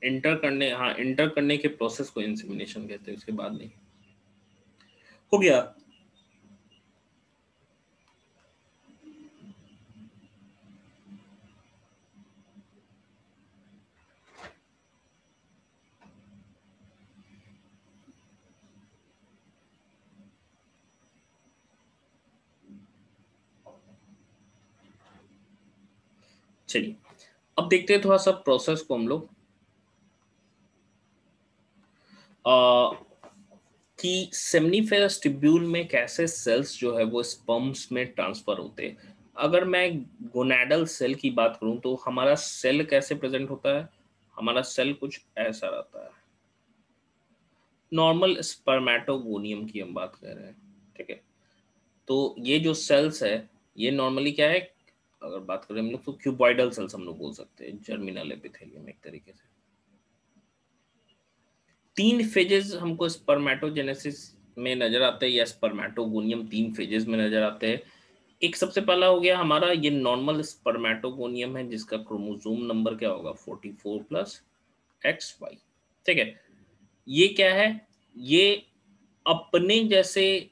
इंटर करने, हाँ इंटर करने के प्रोसेस को इंसेमिनेशन कहते हैं, उसके बाद नहीं। हो गया। चलिए अब देखते हैं थोड़ा सा प्रोसेस को हम लोग कि सेमनीफेरस ट्यूब्यूल में कैसे सेल्स जो है वो स्पर्म्स में ट्रांसफर होते हैं। अगर मैं गोनाडल सेल की बात करूं तो हमारा सेल कैसे प्रेजेंट होता है, हमारा सेल कुछ ऐसा रहता है। नॉर्मल स्पर्मेटोगोनियम की हम बात कर रहे हैं, ठीक है। तो ये जो सेल्स है ये नॉर्मली क्या है, अगर बात करें हम लोग तो क्यूबॉइडल सेल्स हम लोग बोल सकते हैं, जर्मिनल एपिथेलियम एक तरीके से। 3 फेजेस हमको स्पर्मेटोजेनेसिस में नजर आते हैं या स्पर्मेटोगोनियम 3 फेजेस में नजर आते हैं। एक सबसे पहला हो गया हमारा ये नॉर्मल स्पर्मेटोगोनियम है जिसका क्रोमोसोम नंबर क्या होगा 44+XY, ठीक है। ये क्या है, ये अपने जैसे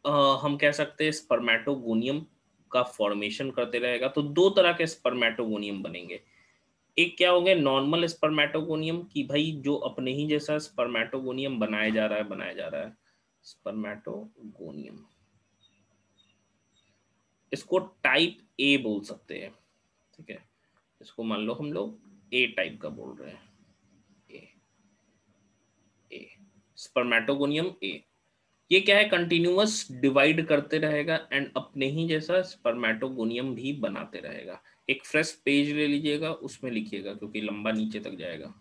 हम कह सकते हैं स्पर्मेटोगोनियम का फॉर्मेशन करते रहेगा। तो 2 तरह के स्पर्मेटोगोनियम बनेंगे। एक क्या हो गया नॉर्मल स्पर्मेटोगोनियम की भाई जो अपने ही जैसा स्पर्मेटोगोनियम बनाया जा रहा है स्पर्मेटोगोनियम, इसको टाइप ए बोल सकते हैं, ठीक है। इसको मान लो हम लोग ए टाइप का बोल रहे हैं, ए ए स्पर्मेटोगोनियम ए। ये क्या है कंटिन्यूअस डिवाइड करते रहेगा एंड अपने ही जैसा स्पर्मेटोगोनियम भी बनाते रहेगा। एक फ्रेश पेज ले लीजिएगा उसमें लिखिएगा क्योंकि लंबा नीचे तक जाएगा।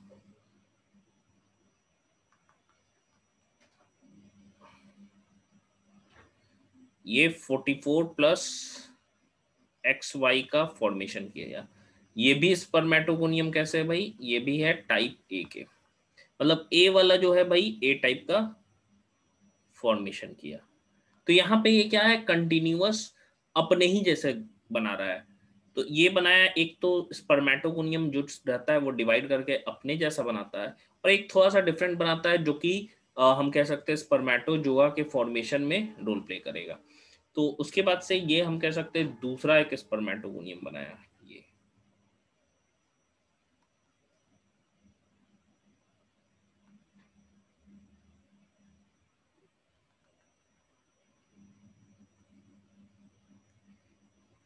ये 44+XY का फॉर्मेशन किया गया। ये भी स्पर्मेटोगोनियम कैसे है भाई, ये भी है टाइप ए के, मतलब ए वाला जो है भाई ए टाइप का फॉर्मेशन किया। तो यहाँ पे ये क्या है कंटिन्यूअस अपने ही जैसे बना रहा है। तो ये बनाया, एक तो स्पर्मेटोगोनियम जो रहता है वो डिवाइड करके अपने जैसा बनाता है, और एक थोड़ा सा डिफरेंट बनाता है जो कि हम कह सकते हैं स्पर्मेटोजोआ के फॉर्मेशन में रोल प्ले करेगा। तो उसके बाद से ये हम कह सकते हैं दूसरा एक स्पर्मेटोगोनियम बनाया ये।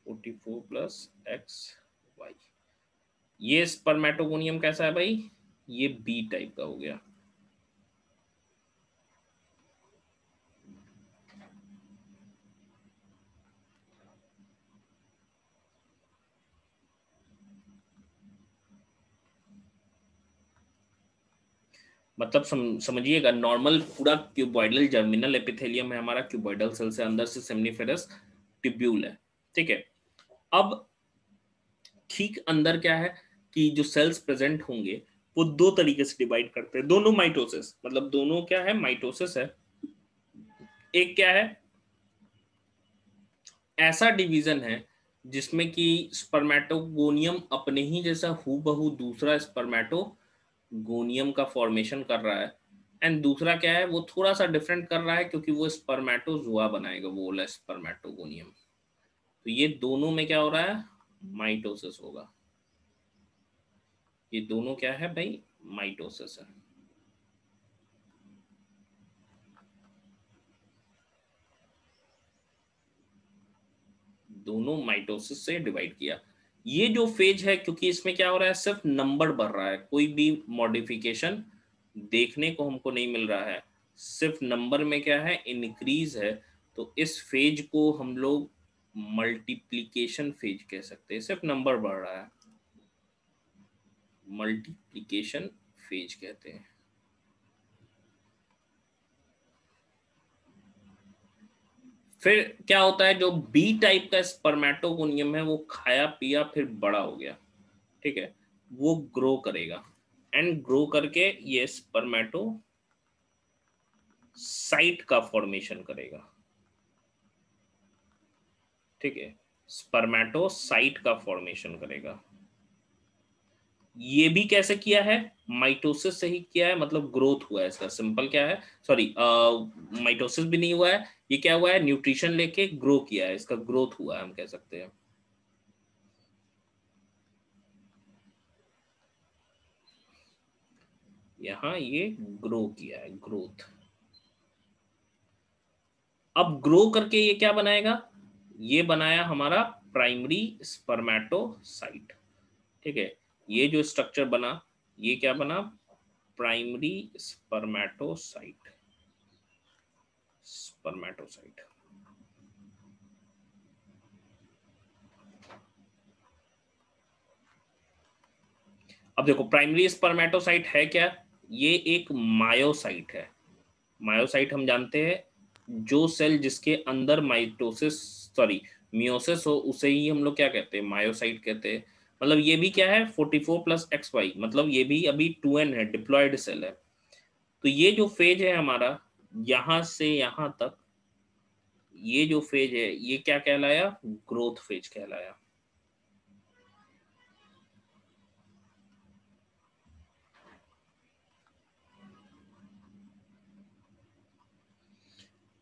(44+XY) ये स्पर्मेटोगोनियम कैसा है भाई, ये बी टाइप का हो गया। मतलब समझिएगा नॉर्मल पूरा क्यूबॉइडल जर्मिनल एपिथेलियम है हमारा, क्यूबॉइडल सेल से अंदर से सेमनीफेरस ट्यूब्यूल है, ठीक है। अब ठीक अंदर क्या है कि जो सेल्स प्रेजेंट होंगे वो 2 तरीके से डिवाइड करते हैं, दोनों माइटोसिस, मतलब दोनों क्या है माइटोसिस है। एक क्या है ऐसा डिवीजन है जिसमें कि स्पर्मेटोगोनियम अपने ही जैसा हूबहू दूसरा स्पर्मेटोगोनियम का फॉर्मेशन कर रहा है, एंड दूसरा क्या है वो थोड़ा सा डिफरेंट कर रहा है क्योंकि वो स्पर्मेटोजोआ बनाएगा, वो वाला स्पर्मेटोगोनियम। तो ये दोनों में क्या हो रहा है माइटोसिस होगा। ये दोनों क्या है भाई? माइटोसिस है। दोनों माइटोसिस से डिवाइड किया। ये जो फेज है, क्योंकि इसमें क्या हो रहा है, सिर्फ नंबर बढ़ रहा है, कोई भी मॉडिफिकेशन देखने को हमको नहीं मिल रहा है, सिर्फ नंबर में क्या है, इंक्रीज है। तो इस फेज को हम लोग मल्टीप्लिकेशन फेज कह सकते हैं, सिर्फ नंबर बढ़ रहा है, मल्टीप्लिकेशन फेज कहते हैं। फिर क्या होता है, जो बी टाइप का स्पर्मेटोगोनियम है वो खाया पिया फिर बड़ा हो गया, ठीक है, वो ग्रो करेगा एंड ग्रो करके ये स्पर्मेटोसाइट का फॉर्मेशन करेगा, ठीक है, स्पर्मेटोसाइट का फॉर्मेशन करेगा। ये भी कैसे किया है? माइटोसिस से ही किया है, मतलब ग्रोथ हुआ है इसका। सिंपल क्या है, सॉरी, माइटोसिस भी नहीं हुआ है, ये क्या हुआ है, न्यूट्रिशन लेके ग्रो किया है, इसका ग्रोथ हुआ है हम कह सकते हैं। यहां ये ग्रो किया है, ग्रोथ। अब ग्रो करके ये क्या बनाएगा, ये बनाया हमारा प्राइमरी स्पर्मेटोसाइट, ठीक है। ये जो स्ट्रक्चर बना, ये क्या बना, प्राइमरी स्पर्मेटोसाइट, स्पर्मेटोसाइट। अब देखो प्राइमरी स्पर्मेटोसाइट है क्या, ये एक मायोसाइट है। मायोसाइट हम जानते हैं, जो सेल जिसके अंदर माइटोसिस, सॉरी, मियोसिस हो, उसे ही हम लोग क्या कहते हैं, मायोसाइट कहते हैं। मतलब ये भी क्या है, 44+XY, मतलब ये भी अभी 2n है, डिप्लॉयड सेल है। तो ये जो फेज है हमारा, यहां से यहां तक, ये जो फेज है ये क्या कहलाया, ग्रोथ फेज कहलाया।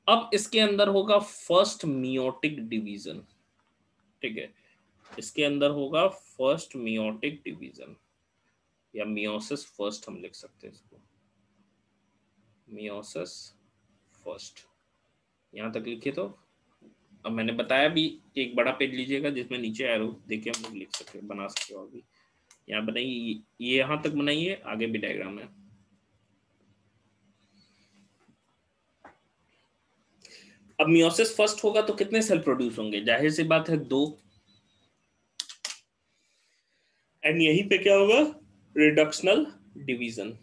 अब इसके अंदर होगा फर्स्ट मियोटिक डिवीजन, ठीक है, इसके अंदर होगा फर्स्ट मियोटिक डिवीजन, या मियोसिस फर्स्ट हम लिख सकते हैं इसको, मियोसिस फर्स्ट। यहां तक लिखे तो अब मैंने बताया भी कि एक बड़ा पेज लीजिएगा जिसमें नीचे एरो देके हम लोग लिख सकते हैं, बना सकते हो। अभी यहाँ बनाइए, ये यहां तक बनाइए, आगे भी डायग्राम है। अब मियोसिस फर्स्ट होगा तो कितने सेल प्रोड्यूस होंगे, जाहिर सी बात है 2, एंड यहीं पे क्या होगा, रिडक्शनल डिवीजन।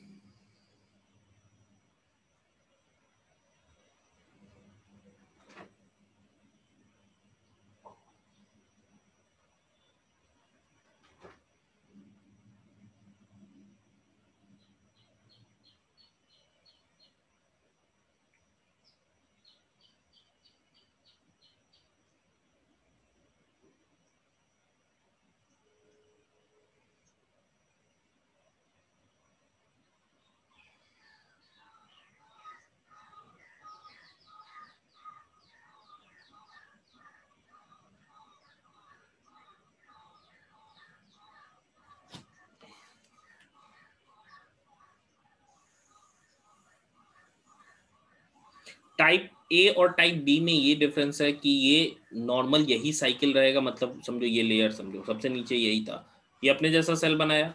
टाइप ए और टाइप बी में ये डिफरेंस है कि ये नॉर्मल यही साइकिल रहेगा, मतलब समझो ये लेयर, समझो सबसे नीचे यही था, ये अपने जैसा सेल बनाया,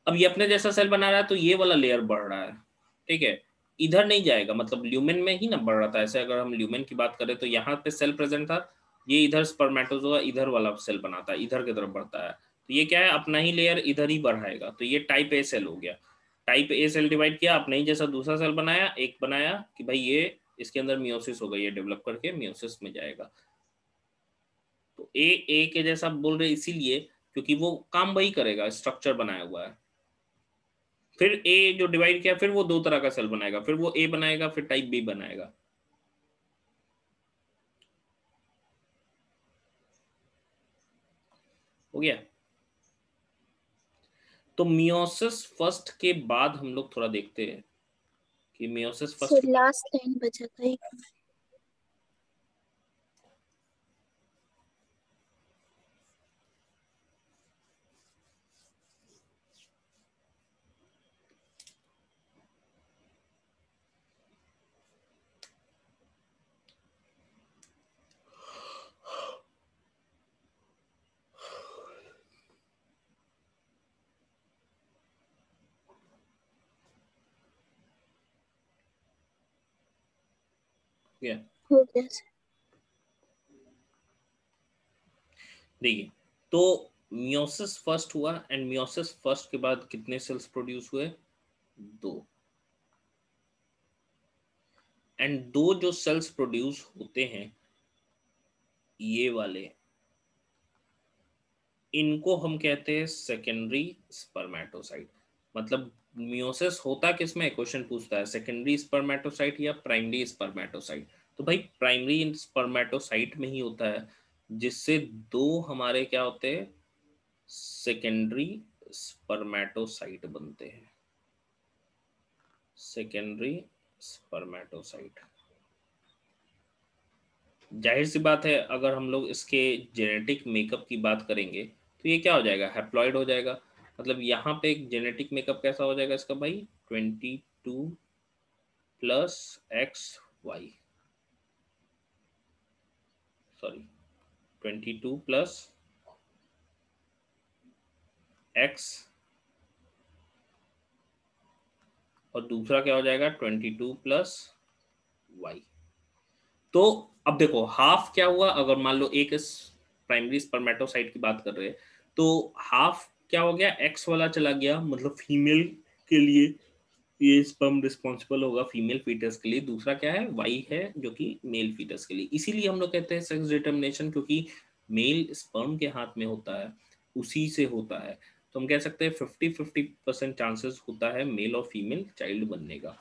अब ये अपने जैसा सेल बना रहा है तो ये वाला लेयर बढ़ रहा है, ठीक है, इधर नहीं जाएगा, मतलब ल्यूमेन में ही ना बढ़ रहा था। ऐसे अगर हम ल्यूमेन की बात करें तो यहाँ पे सेल प्रेजेंट था, ये इधर स्पर्मेटोजोआ इधर वाला सेल बनाता है, इधर की तरफ बढ़ता है, तो ये क्या है, अपना ही लेयर इधर ही बढ़ाएगा, तो ये टाइप ए सेल हो गया। टाइप ए सेल डिवाइड किया, अपने ही जैसा दूसरा सेल बनाया, एक बनाया कि भाई ये इसके अंदर मियोसिस होगा, ये डेवलप करके मियोसिस में जाएगा। तो ए के जैसा बोल रहे इसीलिए क्योंकि वो काम वही करेगा, स्ट्रक्चर बनाया हुआ है। फिर ए जो डिवाइड किया, फिर वो 2 तरह का सेल बनाएगा, फिर वो ए बनाएगा, फिर टाइप बी बनाएगा। हो गया। तो मियोसिस फर्स्ट के बाद हम लोग थोड़ा देखते हैं कि meiosis first sir last line बचा था एक। गया? हो गया सर। देखिए, तो मियोसिस फर्स्ट हुआ एंड मियोसिस फर्स्ट के बाद कितने सेल्स प्रोड्यूस हुए? 2। एंड 2 जो सेल्स प्रोड्यूस होते हैं ये वाले, इनको हम कहते हैं सेकेंडरी स्पर्मेटोसाइट। मतलब मियोसिस होता किसमें, क्वेश्चन पूछता है सेकेंडरी स्पर्मेटोसाइट या प्राइमरी स्पर्मेटोसाइट। तो भाई प्राइमरी स्पर्मेटोसाइट में ही होता है, जिससे 2 हमारे क्या होते हैं, सेकेंडरी स्पर्मेटोसाइट बनते हैं। Secondary spermatocyte. जाहिर सी बात है, अगर हम लोग इसके जेनेटिक मेकअप की बात करेंगे तो ये क्या हो जाएगा, हैप्लॉइड हो जाएगा। मतलब यहाँ पे एक जेनेटिक मेकअप कैसा हो जाएगा इसका भाई, 22 plus XY, sorry 22 plus X, और दूसरा क्या हो जाएगा 22 प्लस Y। तो अब देखो हाफ क्या हुआ, अगर मान लो एक इस प्राइमरी स्पर्मेटोसाइट की बात कर रहे हैं तो हाफ क्या हो गया, एक्स वाला चला गया, मतलब फीमेल के लिए ये स्पर्म रिस्पॉन्सिबल होगा फीमेल फीटस के लिए। दूसरा क्या है, वाई है जो कि मेल फीटस के लिए। इसीलिए हम लोग कहते हैं सेक्स डिटर्मिनेशन, क्योंकि मेल स्पर्म के हाथ में होता है, उसी से होता है। तो हम कह सकते हैं 50-50% चांसेस होता है मेल और फीमेल चाइल्ड बनने का।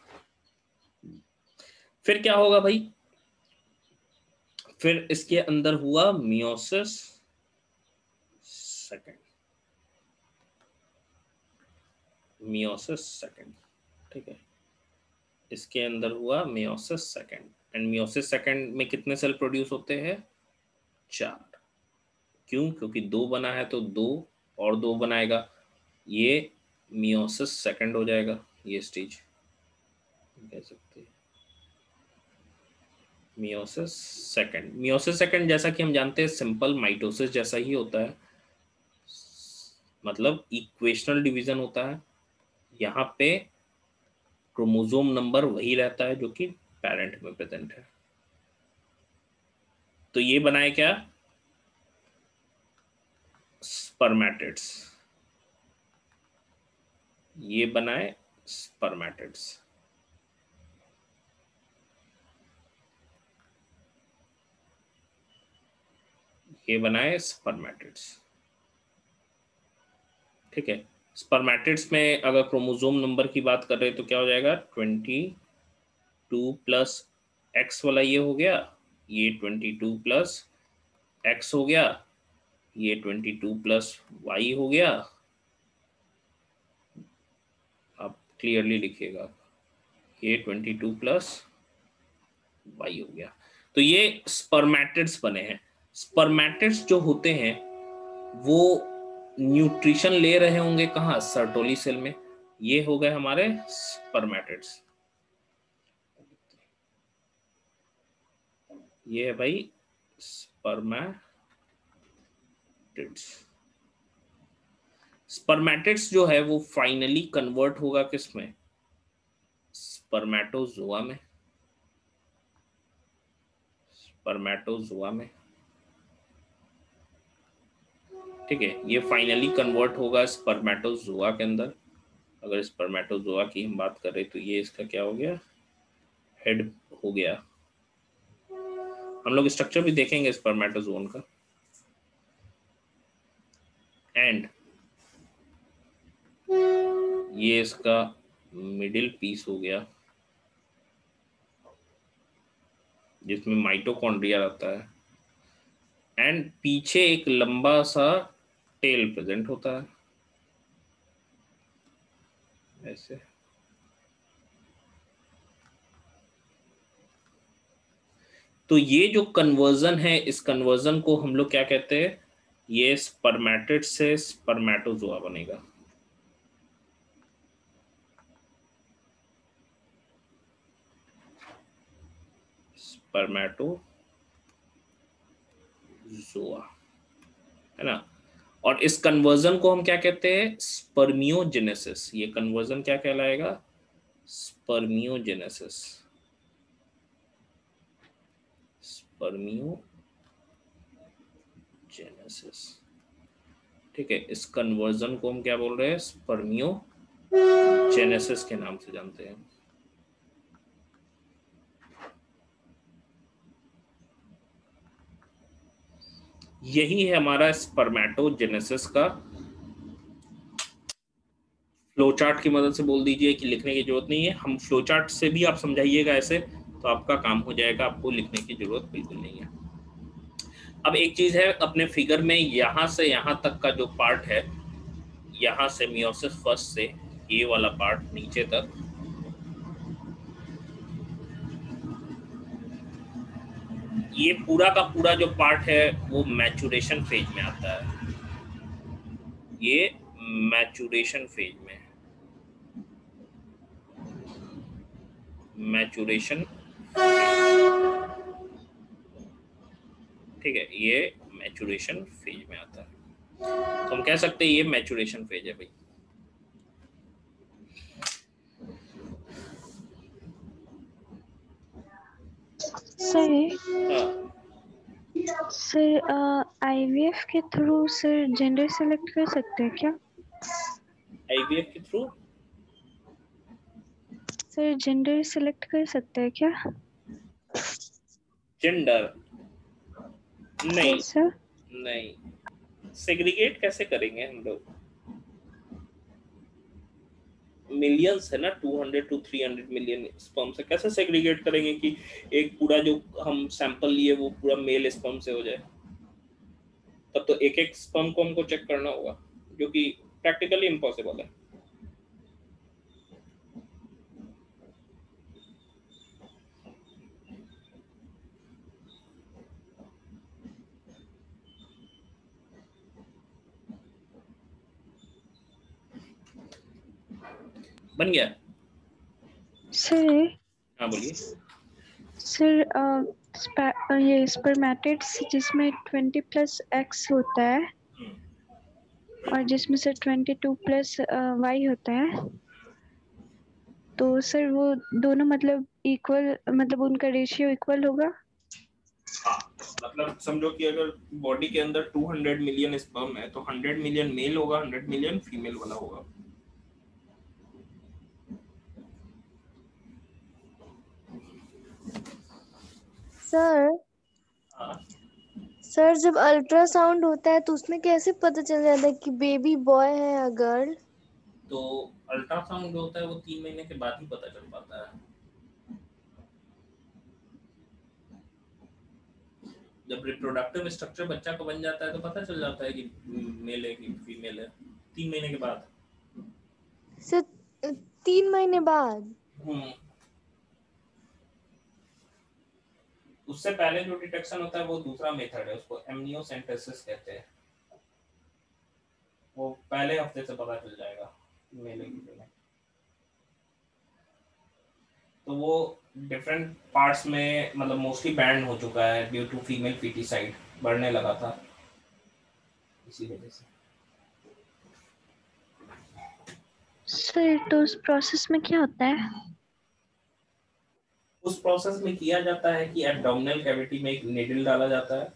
फिर क्या होगा भाई, फिर इसके अंदर हुआ मियोसिस सेकंड, मियोसिस सेकंड, ठीक है। इसके अंदर हुआ meiosis second, and meiosis second में कितने सेल प्रोड्यूस होते हैं, 4। क्यों, क्योंकि 2 बना है तो 2 और 2 बनाएगा, ये मियोसिस सेकंड हो जाएगा। ये स्टेज कह सकते हैं मियोसिस सेकंड। मियोसिस सेकंड जैसा कि हम जानते हैं सिंपल माइटोसिस जैसा ही होता है, मतलब इक्वेशनल डिवीजन होता है। यहाँ पे क्रोमोसोम नंबर वही रहता है जो कि पेरेंट में प्रेजेंट है। तो ये बनाए क्या, स्पर्मेटिड्स, ये बनाए स्पर्मेटिड्स। ये बनाए स्पर्मेटिड्स, ठीक है। स्पर्मेटिड्स में अगर क्रोमोसोम नंबर की बात कर रहे हैं तो क्या हो जाएगा, 22 प्लस एक्स वाला ये हो गया, ये 22 प्लस एक्स हो गया, ये 22 प्लस वाई हो गया। आप क्लियरली लिखिएगा, ये 22 प्लस वाई हो गया। तो ये स्पर्मेटिड्स बने हैं। स्पर्मेटिड्स जो होते हैं वो न्यूट्रिशन ले रहे होंगे कहाँ, सर्टोली सेल में। ये हो गए हमारे स्पर्मेटिड्स। ये है भाई स्पर्मेटिड्स। स्पर्मेटिड्स जो है वो फाइनली कन्वर्ट होगा किसमें, स्पर्मेटोजोआ में। स्पर्मेटोजोआ में, ठीक है। ये फाइनली कन्वर्ट होगा स्पर्मेटोजोआ के अंदर। अगर स्पर्मेटोजोआ की हम बात करें तो ये इसका क्या हो गया, हेड हो गया। हम लोग स्ट्रक्चर भी देखेंगे स्पर्मेटोजोन का। एंड ये इसका मिडिल पीस हो गया जिसमें माइटोकॉन्ड्रिया रहता है, एंड पीछे एक लंबा सा टेल प्रेजेंट होता है ऐसे। तो ये जो कन्वर्जन है, इस कन्वर्जन को हम लोग क्या कहते हैं, ये स्पर्मेटिड से स्पर्मेटोजोआ बनेगा। स्पर्मेटोजोआ, है ना। और इस कन्वर्जन को हम क्या कहते हैं, स्पर्मियोजेनेसिस। ये कन्वर्जन क्या कहलाएगा, स्पर्मियोजेनेसिस। स्पर्मियोजेनेसिस। ठीक है, इस कन्वर्जन को हम क्या बोल रहे हैं? स्पर्मियोजेनेसिस के नाम से जानते हैं। यही है हमारा स्पर्मेटोजेनेसिस का। फ्लोचार्ट की मदद से बोल दीजिए कि लिखने की जरूरत नहीं है, हम फ्लोचार्ट से भी आप समझाइएगा ऐसे तो आपका काम हो जाएगा, आपको लिखने की जरूरत बिल्कुल नहीं है। अब एक चीज है, अपने फिगर में यहां से यहां तक का जो पार्ट है, यहां से मियोसिस फर्स्ट से ये वाला पार्ट नीचे तक, ये पूरा का पूरा जो पार्ट है वो मैचुरेशन फेज में आता है। ये मैचुरेशन फेज में, मैचुरेशन, ठीक है, ये मैचुरेशन फेज में आता है। तो हम कह सकते हैं ये मैचुरेशन फेज है भाई। सर आईवीएफ के थ्रू सर जेंडर सेलेक्ट कर सकते हैं क्या? आईवीएफ के थ्रू सर जेंडर सेलेक्ट कर सकते हैं क्या? जेंडर नहीं सर नहीं, सेग्रीगेट कैसे करेंगे हम लोग? मिलियंस है ना, 200 to 300 मिलियन स्पर्म से कैसे सेग्रीगेट करेंगे कि एक पूरा जो हम सैंपल लिए वो पूरा मेल स्पर्म से हो जाए? तब तो एक एक स्पर्म को हमको चेक करना होगा, जो कि प्रैक्टिकली इम्पॉसिबल है। बन गया सर? हाँ बोलिए। सर ये स्पर्मेटिड्स जिसमें 20+X होता है और जिसमें से 22+Y होता है, तो सर वो दोनों मतलब इक्वल, मतलब उनका रेशियो इक्वल होगा? हाँ, मतलब समझो कि अगर बॉडी के अंदर 200 मिलियन स्पर्म है तो 100 मिलियन मेल होगा, 100 मिलियन फीमेल वाला होगा। सर जब अल्ट्रासाउंड होता है तो उसमें कैसे पता चल जाता है कि बेबी बॉय है या गर्ल? तो अल्ट्रासाउंड जो होता है वो 3 महीने के बाद ही पता चल पाता है। जब रिप्रोडक्टिव स्ट्रक्चर बच्चा का बन जाता है तो पता चल जाता है कि मेल है कि फीमेल है, 3 महीने के बाद। सर 3 महीने बाद? उससे पहले जो डिटेक्शन होता है वो दूसरा मेथड है, उसको एमनियोसेंटेसिस कहते हैं। वो पहले हफ्ते से पता चल जाएगा मेल है कि फीमेल। तो वो डिफरेंट पार्ट्स में मतलब मोस्टली बैंड हो चुका है ड्यू टू फीमेल फीटिसाइड बढ़ने लगा था, इसी वजह से। सर तो उस प्रोसेस में क्या होता है? उस प्रोसेस में किया जाता है कि एब्डोमिनल कैविटी में एक नीडल डाला जाता है।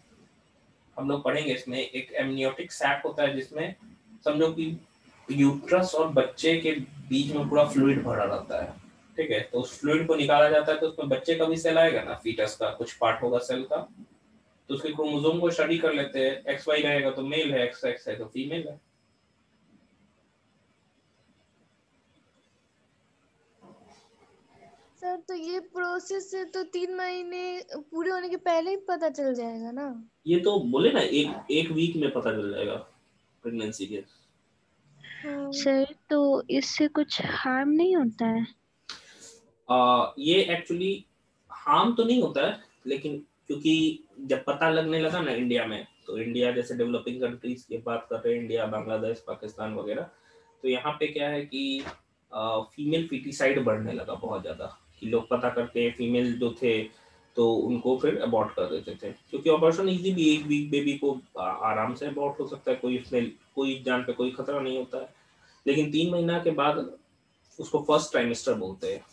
हम लोग पढ़ेंगे इसमें, एक एमनियोटिक सैक होता है जिसमें समझो कि यूट्रस और बच्चे के बीच में पूरा फ्लूइड भरा रहता है, ठीक है। तो उस फ्लूइड को निकाला जाता है तो उसमें बच्चे का भी सेल आएगा ना, फीटस का कुछ पार्ट होगा सेल का, तो उसके क्रोमोसोम को स्टडी कर लेते हैं। XY रहेगा तो मेल है, XX है तो फीमेल है। सर तो ये प्रोसेस से तो 3 महीने पूरे होने के पहले ही पता चल जाएगा ना? ये तो बोले ना एक वीक में पता चल जाएगा प्रेगनेंसी के। सर तो इससे कुछ हार्म नहीं होता है? ये एक्चुअली हार्म तो नहीं होता है, लेकिन क्योंकि जब पता लगने लगा ना इंडिया में, तो इंडिया जैसे डेवलपिंग कंट्रीज की बात कर रहे हैं, इंडिया, बांग्लादेश, पाकिस्तान वगैरह, तो यहाँ पे क्या है कि फीमेल फीटिसाइड बढ़ने लगा बहुत ज़्यादा, कि लोग पता करके फीमेल जो थे तो उनको फिर अबॉर्ट कर देते थे, क्योंकि ऑपरेशन इजी भी, एक वीक बेबी को आराम से अबॉर्ट हो सकता है, कोई उसमें कोई जान पे कोई खतरा नहीं होता है। लेकिन 3 महीना के बाद उसको फर्स्ट ट्राइमेस्टर बोलते हैं,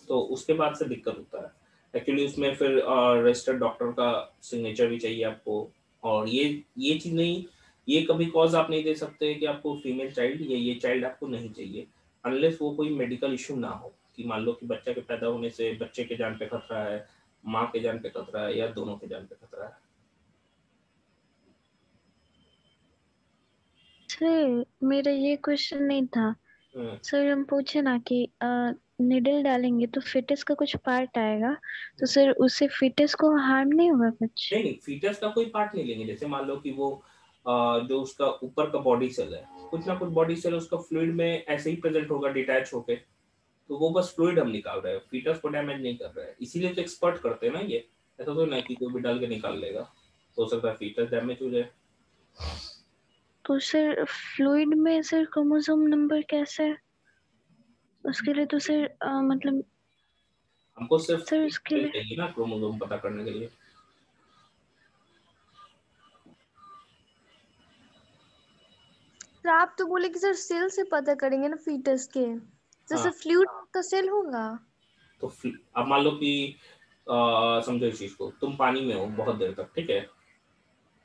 तो उसके बाद से दिक्कत होता है। एक्चुअली उसमें फिर रजिस्टर्ड डॉक्टर का सिग्नेचर भी चाहिए आपको, और ये चीज़ नहीं, ये कभी कॉज आप नहीं दे सकते कि आपको फीमेल चाइल्ड या ये चाइल्ड आपको नहीं चाहिए, अनलेस वो कोई मेडिकल इशू ना हो, कि मान लो कि बच्चा के पैदा होने से बच्चे के जान पे खतरा है, माँ के जान पे खतरा है, या दोनों के जान पे खतरा है। सर मेरा ये क्वेश्चन नहीं था सर, हम पूछे ना कि निडल डालेंगे तो फिटस का कुछ पार्ट आएगा, तो सर उससे फिटस को हार्म नहीं होगा कुछ? नहीं, फीटस का कोई पार्ट नहीं लेंगे। जैसे मान लो कि वो जो उसका ऊपर का बॉडी सेल है, कुछ ना कुछ बॉडी सेल उसका फ्लूइड में ऐसे ही प्रेजेंट होगा डिटैच होके, तो वो बस फ्लूइड हम निकाल रहे हैं, फीटस को डैमेज नहीं कर रहे हैं, इसीलिए तो एक्सपर्ट करते हैं ना ये, ऐसा तो नहीं कि कोई भी डाल के निकाल लेगा, तो हो सकता है फीटस डैमेज हो जाए। तो सर फ्लूइड में सर क्रोमोसोम नंबर कैसे है? उसके लिए तो सर मतलब हमको सिर्फ सर उसके लिए चाहिए ना क्रोमोसोम पता करने के लिए। तो आप तो बोले कि सर सेल से पता करेंगे ना फीटस के, जैसे फ्लूइड का सेल होगा। तो अब मान लो कि समझो इस चीज को, तुम पानी में हो बहुत देर तक, ठीक है,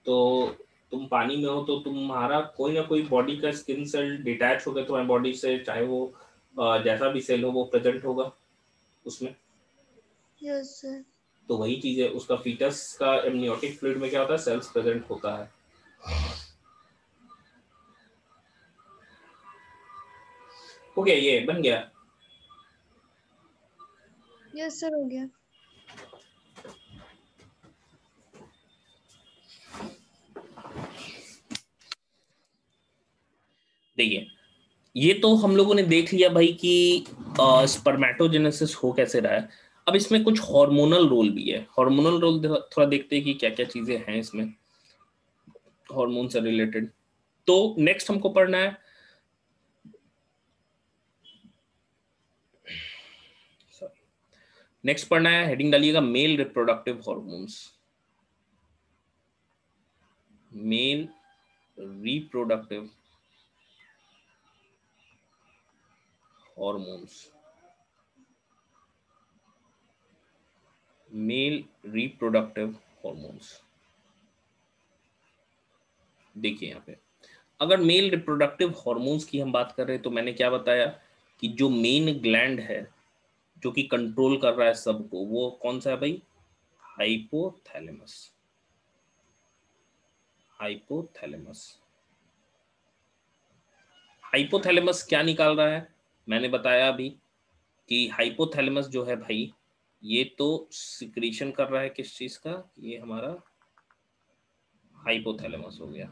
तो तुम पानी में हो तो तुम्हारा कोई ना कोई बॉडी का स्किन सेल डिटैच हो गया तुम्हारी बॉडी से, चाहे वो जैसा भी सेल हो वो प्रेजेंट होगा उसमें। Yes sir. तो वही चीज है, उसका फीटस का एमनियोटिक फ्लूइड में क्या होता है, सेल्स प्रेजेंट होता है। हो गया, ये बन गया। यस सर हो गया। देखिए, ये तो हम लोगों ने देख लिया भाई कि स्पर्मेटोजेनेसिस हो कैसे रहा है। अब इसमें कुछ हार्मोनल रोल भी है, हार्मोनल रोल थोड़ा देखते हैं कि क्या क्या चीजें हैं इसमें हार्मोन से रिलेटेड। तो नेक्स्ट हमको पढ़ना है हेडिंग डालिएगा male reproductive hormones. Male reproductive hormones, male reproductive hormones. देखिए यहाँ पे अगर मेल रिप्रोडक्टिव हार्मोन्स की हम बात कर रहे हैं, तो मैंने क्या बताया कि जो मेन ग्लैंड है जो कि कंट्रोल कर रहा है सबको, वो कौन सा है भाई, हाइपोथैलेमस। हाइपोथैलेमस, हाइपोथैलेमस क्या निकाल रहा है, मैंने बताया अभी कि हाइपोथैलेमस जो है भाई, ये तो सिक्रीशन कर रहा है किस चीज का, ये हमारा हाइपोथैलेमस हो गया।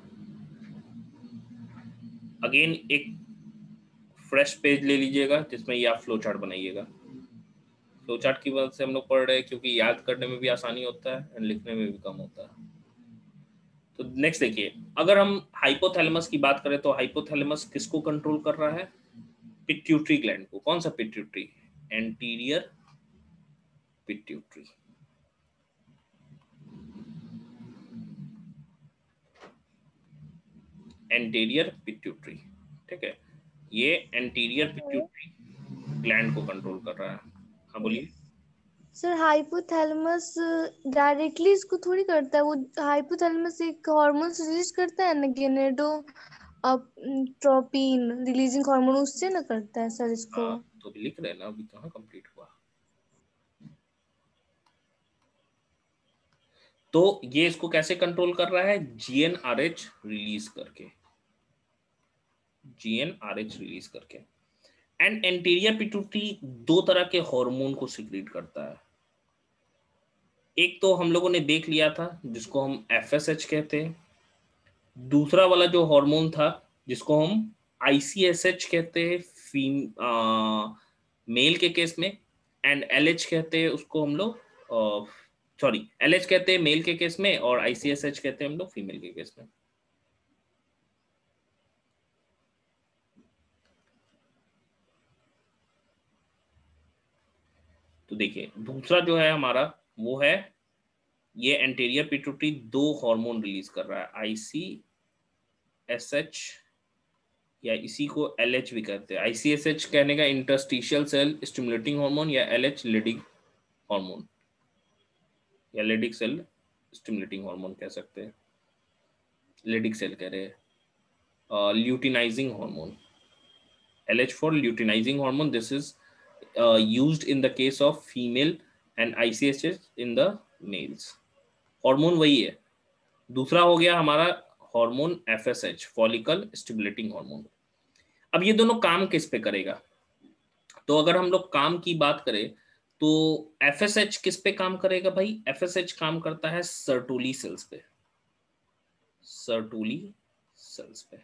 अगेन एक फ्रेश पेज ले लीजिएगा जिसमें ये आप फ्लो चार्ट बनाइएगा। फ्लो चार्ट की वजह से हम लोग पढ़ रहे हैं क्योंकि याद करने में भी आसानी होता है और लिखने में भी कम होता है। तो नेक्स्ट देखिए, अगर हम हाइपोथैलेमस की बात करें तो हाइपोथैलेमस किसको कंट्रोल कर रहा है, पिट्यूटरी ग्लैंड को। कौन सा pituitary, anterior pituitary. Anterior pituitary, ठीक है, ये एंटीरियर पिट्यूटरी ग्लैंड को कंट्रोल कर रहा है। हाँ बोलिए सर हाइपोथैलेमस डायरेक्टली इसको थोड़ी करता है, वो हाइपोथैलेमस एक हार्मोन रिलीज करता है ना, ट्रोपिन रिलीजिंग हार्मोन, उससे ना करता है सर इसको। तो भी लिख रहे ना, अभी कहाँ कंप्लीट हुआ। तो ये इसको कैसे कंट्रोल कर रहा है, जीएनआरएच रिलीज करके, जीएनआरएच रिलीज करके। एंड एंटीरियर पिट्यूटरी दो तरह के हार्मोन को सिक्रीट करता है। एक तो हम लोगों ने देख लिया था जिसको हम एफएसएच कहते हैं, दूसरा वाला जो हार्मोन था जिसको हम आईसीएसएच कहते हैं मेल के केस में, एंड एलएच कहते हैं उसको हम लोग, सॉरी एलएच कहते हैं मेल के केस में और आईसीएसएच कहते हैं हम लोग फीमेल के केस में। तो देखिए दूसरा जो है हमारा वो है, ये एंटीरियर पिट्यूटरी दो हार्मोन रिलीज कर रहा है, आईसीएसएच या इसी को एलएच भी कहते हैं। आईसीएसएच कहने का इंटरस्टिशियल सेल स्टिमुलेटिंग हार्मोन या एलएच लीडिंग हार्मोन। या लेडिक सेल स्टिमुलेटिंग हार्मोन कह सकते हैं, लेडिक सेल कह रहे हैं। Luteinizing hormone, LH for luteinizing hormone. This is used in the case of female and ICH in the males. Hormone वही है। दूसरा हो गया हमारा hormone FSH, follicle stimulating hormone. अब ये दोनों काम किस पे करेगा? तो अगर हम लोग काम की बात करें तो FSH किस पे काम करेगा भाई? FSH काम करता है सर्टोली सेल्स पे, सर्टोली सेल्स पे,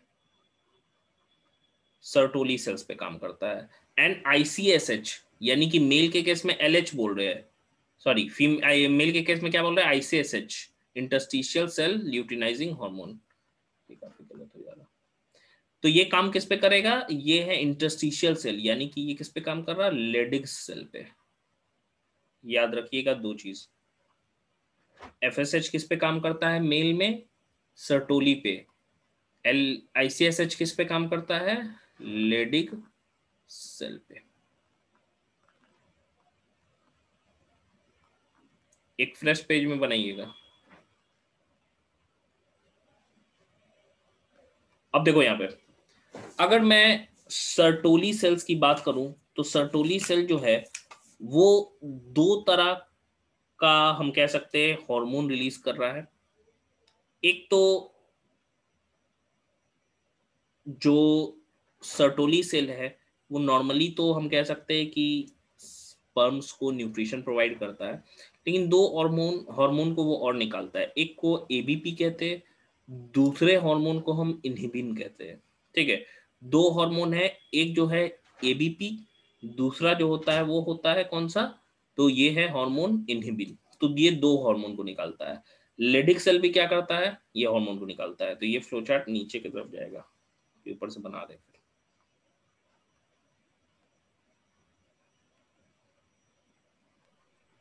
सर्टोली सेल्स पे काम करता है। एंड ICSH यानी कि मेल के केस में LH बोल रहे हैं, सॉरी मेल के केस में क्या बोल रहे हैं? ICSH, interstitial cell luteinising hormone. काफी गलत हो जा रहा। तो ये काम किस पे करेगा? ये है इंटरस्टिशियल सेल, यानी कि ये किस पे काम कर रहा है? लेडिग्स सेल पे। याद रखिएगा दो चीज, FSH किस पे काम करता है मेल में? सर्टोली पे। ICSH किस पे काम करता है? लेडिग सेल पे। एक फ्रेश पेज में बनाइएगा। अब देखो यहाँ पे, अगर मैं सर्टोली सेल्स की बात करूं तो सर्टोली सेल जो है वो दो तरह का हम कह सकते हैं हार्मोन रिलीज कर रहा है। एक तो जो सर्टोली सेल है वो नॉर्मली तो हम कह सकते हैं कि स्पर्म्स को न्यूट्रिशन प्रोवाइड करता है, लेकिन दो हार्मोन को वो और निकालता है। एक को ABP कहते हैं, दूसरे हार्मोन को हम इनहिबिन कहते हैं। ठीक है, दो हार्मोन है, एक जो है ABP, दूसरा जो होता है वो होता है कौन सा? तो ये है हार्मोन इनहिबिन। तो ये दो हार्मोन को निकालता है। लेडिक सेल भी क्या करता है? ये हार्मोन को निकालता है। तो ये फ्लोचार्ट नीचे की तरफ जाएगा, ऊपर से बना दे।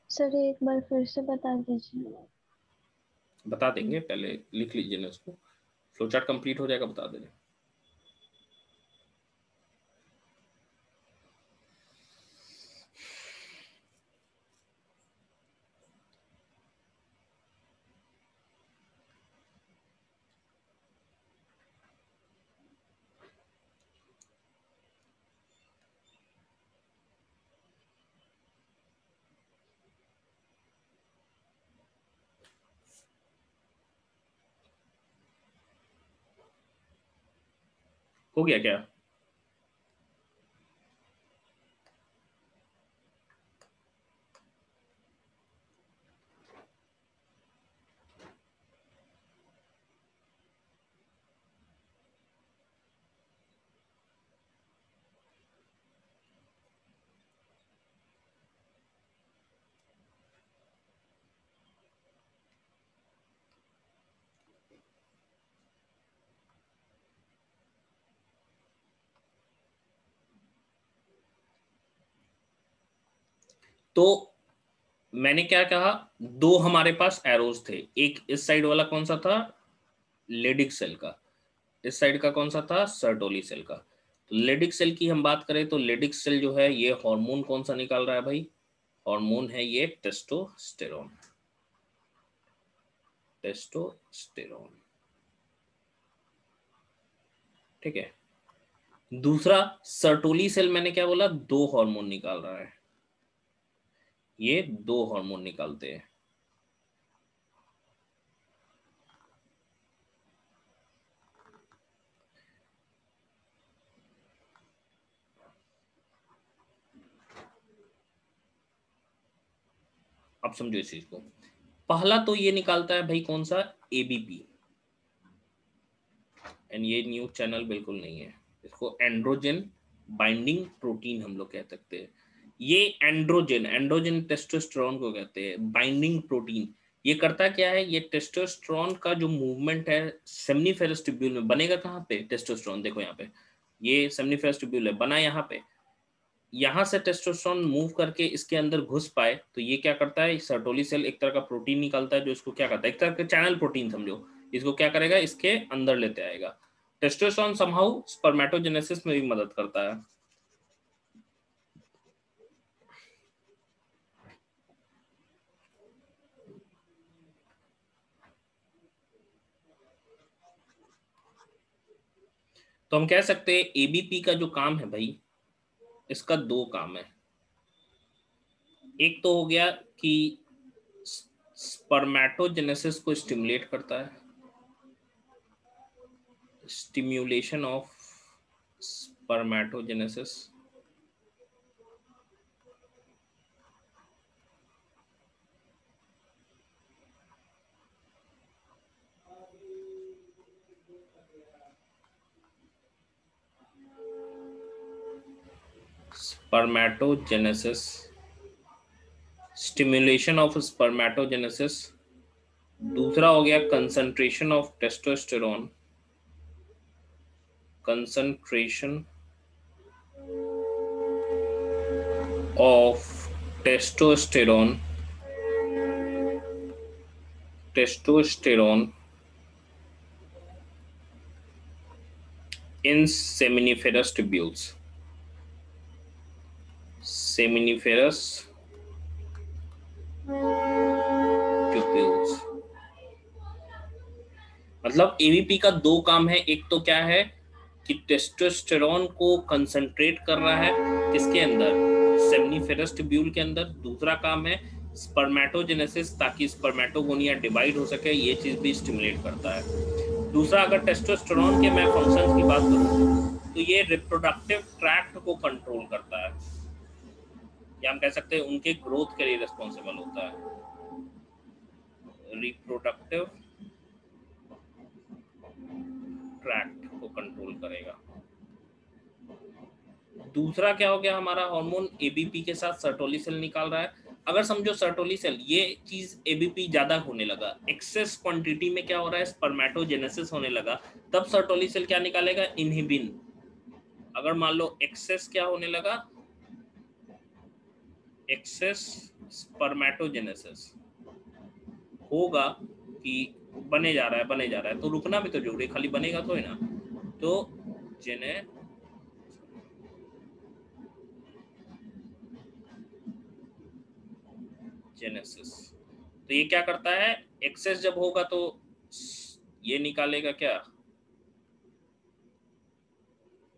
सर एक बार फिर से बता दीजिए। बता देंगे, पहले लिख लीजिए ना इसको, फ्लोचार्ट कंप्लीट हो जाएगा बता देंगे। हो गया क्या? तो मैंने क्या कहा, दो हमारे पास एरोज थे, एक इस साइड वाला कौन सा था? लेडिक सेल का, इस साइड का कौन सा था? सर्टोली सेल का। तो लेडिक सेल की हम बात करें तो लेडिक सेल जो है ये हार्मोन कौन सा निकाल रहा है भाई? हार्मोन है ये टेस्टोस्टेरोन, टेस्टोस्टेरोन। ठीक है, दूसरा सर्टोली सेल मैंने क्या बोला? दो हार्मोन निकाल रहा है, ये दो हार्मोन निकालते हैं। अब समझो इस चीज को, पहला तो ये निकालता है भाई कौन सा? ABP। एंड ये न्यूज चैनल बिल्कुल नहीं है, इसको एंड्रोजन बाइंडिंग प्रोटीन हम लोग कह सकते हैं। ये एंड्रोजन टेस्टोस्टेरोन को कहते हैं बाइंडिंग प्रोटीन। ये करता क्या है? ये टेस्टोस्टेरोन का जो मूवमेंट है सेमनीफेरस ट्यूब्यूल में बनेगा। कहाँ पे? टेस्टोस्टेरोन देखो यहाँ पे, ये सेमनीफेरस ट्यूब्यूल है, बना यहाँ पे। यहाँ से टेस्टोस्टेरोन मूव करके इसके अंदर घुस पाए तो ये क्या करता है? सर्टोली सेल एक तरह का प्रोटीन निकालता है जो इसको क्या करता है? एक तरह का चैनल प्रोटीन समझो, इसको क्या करेगा? इसके अंदर लेते आएगा। टेस्टोस्टेरोन समहाउ स्पर्मेटोजेनेसिस में भी मदद करता है। तो हम कह सकते हैं एबीपी का जो काम है भाई, इसका दो काम है। एक तो हो गया कि स्पर्मेटोजेनेसिस को स्टिमुलेट करता है, stimulation of spermatogenesis. Spermatogenesis, stimulation of spermatogenesis. दूसरा हो गया concentration of testosterone, concentration of testosterone, testosterone in seminiferous tubules, seminiferous tubules। मतलब एबीपी का दो काम है, एक तो क्या है कि टेस्टोस्टेरोन को कंसंट्रेट कर रहा है किसके अंदर, सेमिनिफेरस ट्यूब्यूल के अंदर। दूसरा काम है स्पर्मेटोजेनेसिस, ताकि स्पर्मेटोगोनिया डिवाइड हो सके, ये चीज भी स्टिमुलेट करता है। दूसरा, अगर टेस्टोस्टेरोन के मैं फंक्शंस की बात करूं तो ये रिप्रोडक्टिव ट्रैक्ट को कंट्रोल करता है, या हम कह सकते हैं उनके ग्रोथ के लिए रिस्पॉन्सिबल होता है, रिप्रोडक्टिव ट्रैक्ट को कंट्रोल करेगा। दूसरा क्या हो गया, हमारा हार्मोन एबीपी के साथ सर्टोली सेल निकाल रहा है। अगर समझो सर्टोली सेल, ये चीज एबीपी ज्यादा होने लगा, एक्सेस क्वांटिटी में क्या हो रहा है, स्पर्मेटोजेनेसिस होने लगा, तब सर्टोली सेल क्या निकालेगा, इनहिबिन। अगर मान लो एक्सेस क्या होने लगा, एक्सेस स्पर्मेटोजेनेसिस होगा कि बने जा रहा है, तो रुकना भी तो जरूरी, खाली बनेगा तो है ना। तो जेनेसिस, तो ये क्या करता है, एक्सेस जब होगा तो ये निकालेगा क्या,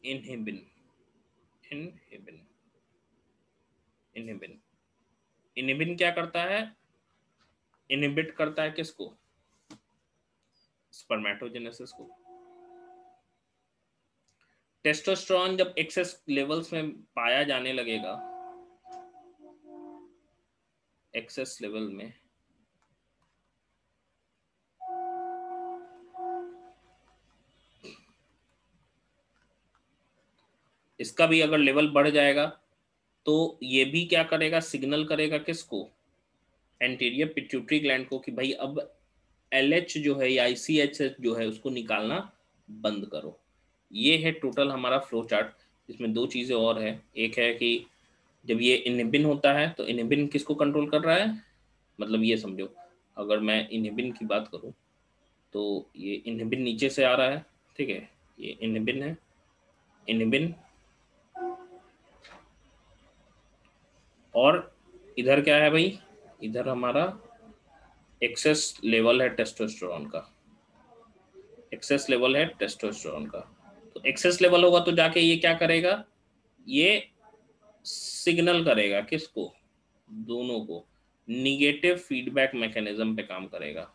इनहिबिन। इनहिबिन, इनहिबिन, इनहिबिन क्या करता है, इनहिबिट करता है किसको, स्पर्मेटोजेनेसिस को। टेस्टोस्टेरोन जब एक्सेस लेवल्स में पाया जाने लगेगा, एक्सेस लेवल में, इसका भी अगर लेवल बढ़ जाएगा तो ये भी क्या करेगा, सिग्नल करेगा किसको, एंटीरियर पिट्यूटरी ग्लैंड को, कि भाई अब LH जो है या ICH जो है उसको निकालना बंद करो। ये है टोटल हमारा फ्लो चार्ट। इसमें दो चीजें और है, एक है कि जब ये इनहिबिन होता है तो इनहिबिन किसको कंट्रोल कर रहा है, मतलब ये समझो, अगर मैं इनहिबिन की बात करूं तो ये इनहिबिन नीचे से आ रहा है, ठीक है, ये इनहिबिन है, इनहिबिन, और इधर क्या है भाई, इधर हमारा एक्सेस लेवल है टेस्टोस्टेरोन का, एक्सेस लेवल है टेस्टोस्टेरोन का। तो एक्सेस लेवल होगा तो जाके ये क्या करेगा, ये सिग्नल करेगा किसको, दोनों को, निगेटिव फीडबैक मैकेनिज्म पे काम करेगा।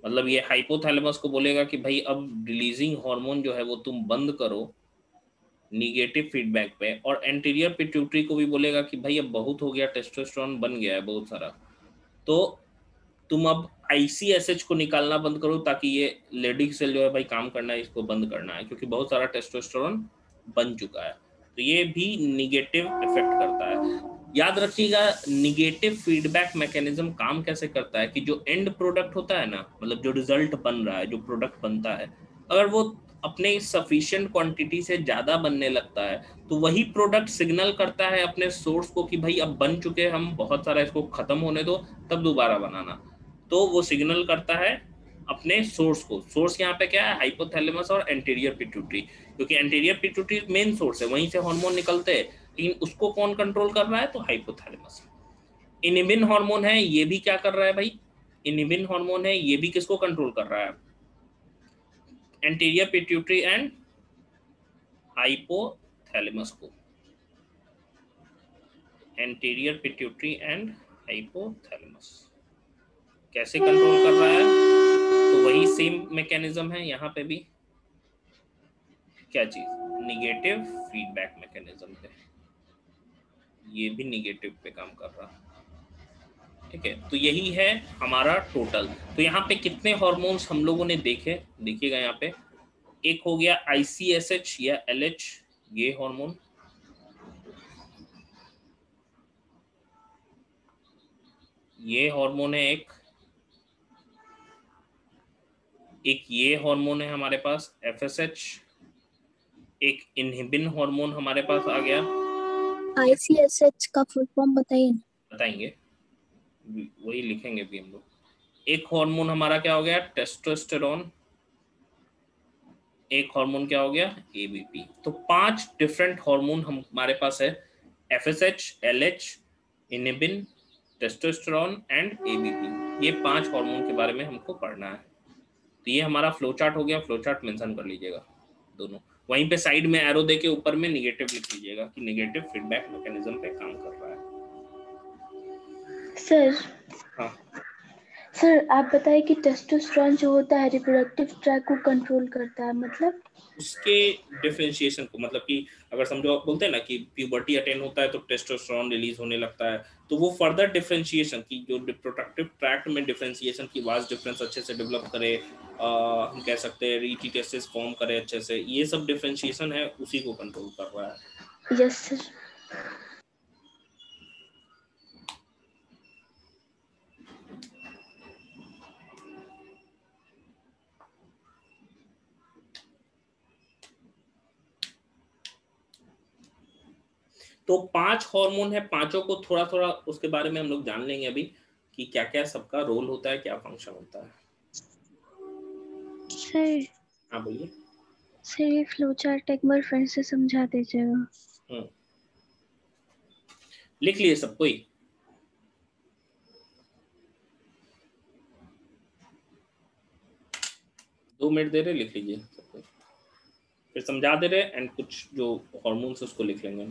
मतलब ये हाइपोथैलेमस को बोलेगा कि भाई अब रिलीजिंग हार्मोन जो है वो तुम बंद करो, निगेटिव फीडबैक पे, और एंटीरियर पिट्यूटरी को भी बोलेगा कि भाई अब बहुत हो गया, टेस्टोस्टेरोन बन गया है बहुत सारा, तो तुम अब ICSH को निकालना बंद करो, ताकि ये लेडी सेल जो है भाई काम करना है, इसको बंद करना है, क्योंकि बहुत सारा टेस्टोस्टेरोन बन चुका है। तो ये भी निगेटिव इफेक्ट करता है। याद रखिएगा, निगेटिव फीडबैक मैकेनिज्म काम कैसे करता है कि जो एंड प्रोडक्ट होता है ना, मतलब जो रिजल्ट बन रहा है, जो प्रोडक्ट बनता है, अगर वो अपने सफिशिएंट क्वांटिटी से ज्यादा बनने लगता है तो वही प्रोडक्ट सिग्नल करता है अपने सोर्स को कि भाई अब बन चुके हैं हम बहुत सारा, इसको खत्म होने दो तब दोबारा बनाना। तो वो सिग्नल करता है अपने सोर्स को। सोर्स यहाँ पे क्या है, हाइपोथैलेमस और एंटीरियर पिट्यूटरी, क्योंकि एंटीरियर पिट्यूटरी मेन सोर्स है, वहीं से हार्मोन निकलते हैं, लेकिन उसको कौन कंट्रोल कर रहा है, तो हाइपोथैलेमस। इनहिबिन हार्मोन है, ये भी क्या कर रहा है भाई, इनहिबिन हार्मोन है, ये भी किसको कंट्रोल कर रहा है, एंटीरियर पिट्यूटरी एंड हाइपोथैलेमस को, एंटीरियर पिट्यूटरी एंड हाइपोथैलेमस। कैसे कंट्रोल कर रहा है? तो वही सेम मैकेनिज्म है यहाँ पे भी। क्या चीज? निगेटिव फीडबैक मैकेनिज्म पे, ये भी निगेटिव पे काम कर रहा है। ठीक है, तो यही है हमारा टोटल। तो यहाँ पे कितने हार्मोन्स हम लोगों ने देखे, देखिएगा यहाँ पे एक हो गया ICSH या LH, ये हार्मोन, ये हार्मोन है एक ये हार्मोन है हमारे पास FSH, एक इनहिबिन हार्मोन हमारे पास आ गया। ICSH का फुल फॉर्म बताइए। बताएंगे, वही लिखेंगे भी हम लोग। एक हार्मोन हमारा क्या हो गया? टेस्टोस्टेरोन। एक हार्मोन क्या हो गया? ABP। तो 5 डिफरेंट हार्मोन हमारे पास है, FSH, LH, inhibin, testosterone and ABP। ये 5 हार्मोन के बारे में हमको पढ़ना है। तो ये हमारा फ्लो चार्ट हो गया, फ्लो चार्ट मेंशन कर लीजिएगा दोनों। वहीं पे साइड में एरो दे के ऊपर में निगेटिव लिख लीजिएगा कि निगेटिव फीडबैक मैकेनिज्म पे काम कर रहा है। सर हाँ सर आप बताइए कि टेस्टोस्टेरोन जो होता है रिप्रोडक्टिव ट्रैक को कंट्रोल करता है, मतलब उसके डिफरेंशिएशन को, मतलब कि अगर समझो आप बोलते हैं ना कि प्यूबर्टी अटेन होता है तो टेस्टोस्टेरोन रिलीज होने लगता है, तो वो फर्दर डिफरेंशिएशन की जो रिप्रोडक्टिव ट्रैक्ट में डिफरेंशिएशन की वास्ट डिफरेंस अच्छे से डेवलप करे, हम कह सकते हैं रीटी टेस्टिस फॉर्म करे अच्छे से, ये सब डिफरेंशिएशन है, उसी को कंट्रोल कर रहा है। Yes sir. तो 5 हार्मोन है, पांचों को थोड़ा थोड़ा उसके बारे में हम लोग जान लेंगे अभी कि क्या क्या सबका रोल होता है, क्या फंक्शन होता है। सर हाँ बोलिए। सर ये फ्लो चार्ट एक बार फिर से समझा दीजिएगा। लिख लिए सब कोई? दो मिनट दे रहे, लिख लीजिए सब कोई, फिर समझा दे रहे एंड कुछ जो हार्मोन्स उसको लिख लेंगे।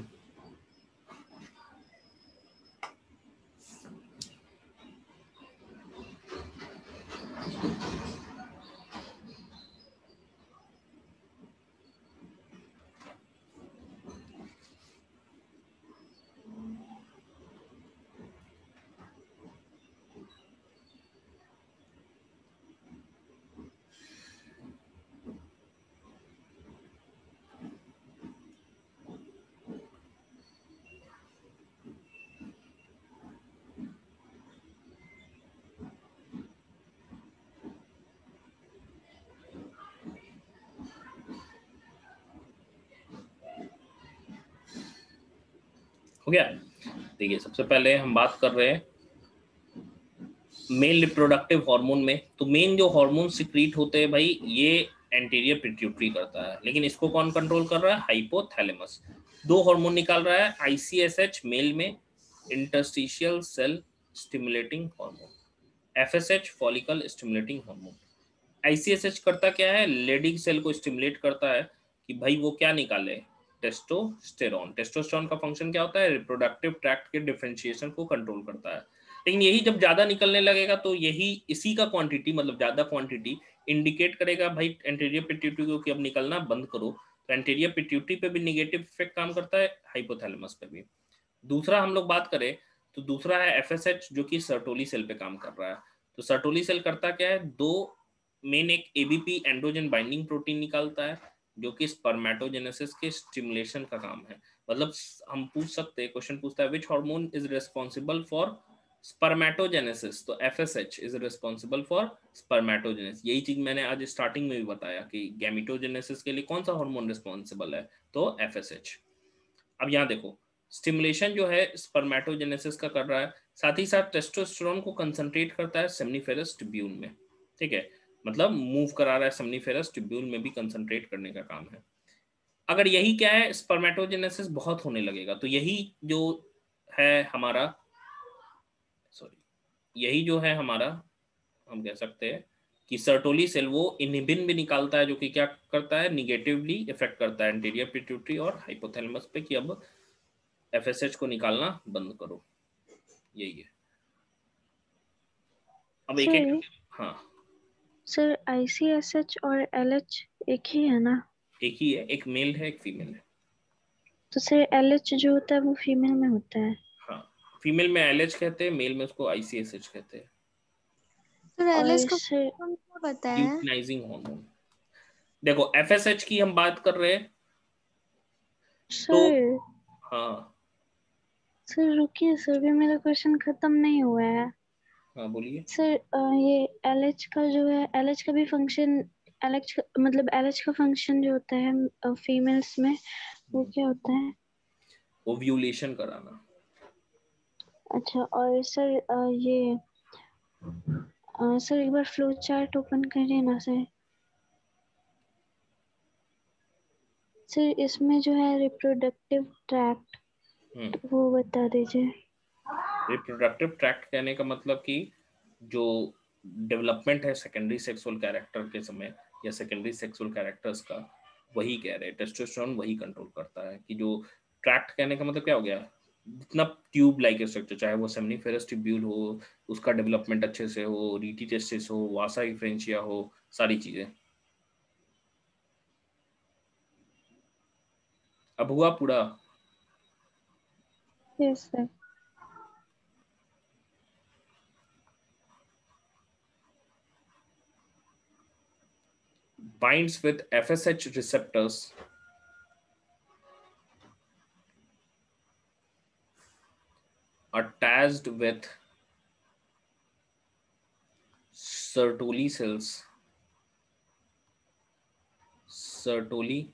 हो गया? देखिए सबसे पहले हम बात कर रहे हैं मेल रिप्रोडक्टिव हार्मोन में। तो मेन जो हार्मोन सिक्रीट होते हैं भाई, ये एंटीरियर पिट्यूटरी करता है, लेकिन इसको कौन कंट्रोल कर रहा है? हाइपोथैलेमस। 2 हार्मोन निकाल रहा है, ICSH मेल में interstitial cell stimulating hormone, FSH follicle stimulating hormone. ICSH करता क्या है? लेडिंग सेल को स्टिमुलेट करता है कि भाई वो क्या निकाले? टेस्टोस्टेरोन। टेस्टोस्टेरोन का फंक्शन क्या होता है? रिप्रोडक्टिव ट्रैक्ट के डिफरेंशिएशन को कंट्रोल करता है। लेकिन यही जब ज्यादा निकलने लगेगा तो यही इसी का क्वांटिटी, मतलब ज्यादा क्वांटिटी इंडिकेट करेगा भाई एंटीरियर पिट्यूटरी को कि अब निकलना बंद करो। तो एंटीरियर पिट्यूटरी पे भी निगेटिव इफेक्ट काम करता है, हाइपोथैलेमस पे भी। दूसरा हम लोग बात करें तो दूसरा है FSH जो कि सर्टोली सेल पे काम कर रहा है। तो सर्टोली सेल करता क्या है? 2 मेन, एक ABP एंड्रोजन बाइंडिंग प्रोटीन निकालता है जो कि स्पर्मेटोजेनेसिस के स्टिमुलेशन का काम है। मतलब हम पूछ सकते हैं, क्वेश्चन पूछता है which hormone is responsible for spermatogenesis, तो FSH is responsible for spermatogenesis. यही चीज मैंने आज स्टार्टिंग में भी बताया कि गैमेटोजेनेसिस के लिए कौन सा हार्मोन रिस्पॉन्सिबल है, तो FSH। अब यहाँ देखो, स्टिमुलेशन जो है स्पर्मेटोजेनेसिस का कर रहा है, साथ ही साथ टेस्टोस्टेरोन को कंसंट्रेट करता है सेमनीफेरस ट्यूब्यूल में। ठीक है, मतलब मूव करा रहा है सेमनीफेरस ट्यूब्यूल में भी कंसंट्रेट करने का काम है। अगर यही क्या है, स्पर्मेटोजेनेसिस बहुत होने लगेगा, तो यही जो है हमारा, सॉरी, यही जो है हमारा, हम कह सकते हैं कि सर्टोली सेल वो इनहिबिन भी निकालता है जो कि क्या करता है, निगेटिवली इफेक्ट करता है एंटीरियर पिट्यूटरी और हाइपोथैलेमस पे कि अब एफएसएच को निकालना बंद करो। यही है। अब एक एक, हाँ सर ICSH और LH एक ही है ना? एक ही है, एक मेल है एक फीमेल है। तो सर LH जो होता है वो फीमेल में होता है? हाँ, फीमेल में LH कहते हैं, मेल में उसको ICSH कहते हैं, सर एलएच और का सर फुल क्या बताया है? Luteinizing hormone. देखो एफएसएच की हम बात कर रहे हैं तो सर हाँ सर रुकिए सर, अभी मेरा क्वेश्चन खत्म नहीं हुआ है। हाँ बोलिए। सर ये LH का जो है, LH का भी फंक्शन, LH मतलब LH का फंक्शन जो होता है फीमेल्स में वो क्या होता है? ओव्यूलेशन कराना। अच्छा, और सर ये सर एक बार फ्लो चार्ट ओपन करिए ना सर। सर इसमें जो है रिप्रोडक्टिव ट्रैक्ट वो बता दीजिए। रिप्रोडक्टिव ट्रैक्ट कहने का मतलब कि जो डेवलपमेंट है सेकेंडरी सेक्सुअल कैरेक्टर के समय या सेकेंडरी सेक्सुअल कैरेक्टर्स का, वही कह रहे हैं, टेस्टोस्टेरोन वही कंट्रोल करता है। कि जो ट्रैक्ट कहने का मतलब क्या हो गया, जितना ट्यूब लाइक स्ट्रक्चर, चाहे वो सेमिनिफेरस ट्यूब्यूल हो, उसका डेवलपमेंट अच्छे से हो, रीटी टेस्टिस हो, वासा डिफरेंशिया हो, सारी चीजें। अब हुआ पूरा। Yes sir. Binds with FSH receptors attached with Sertoli cells, Sertoli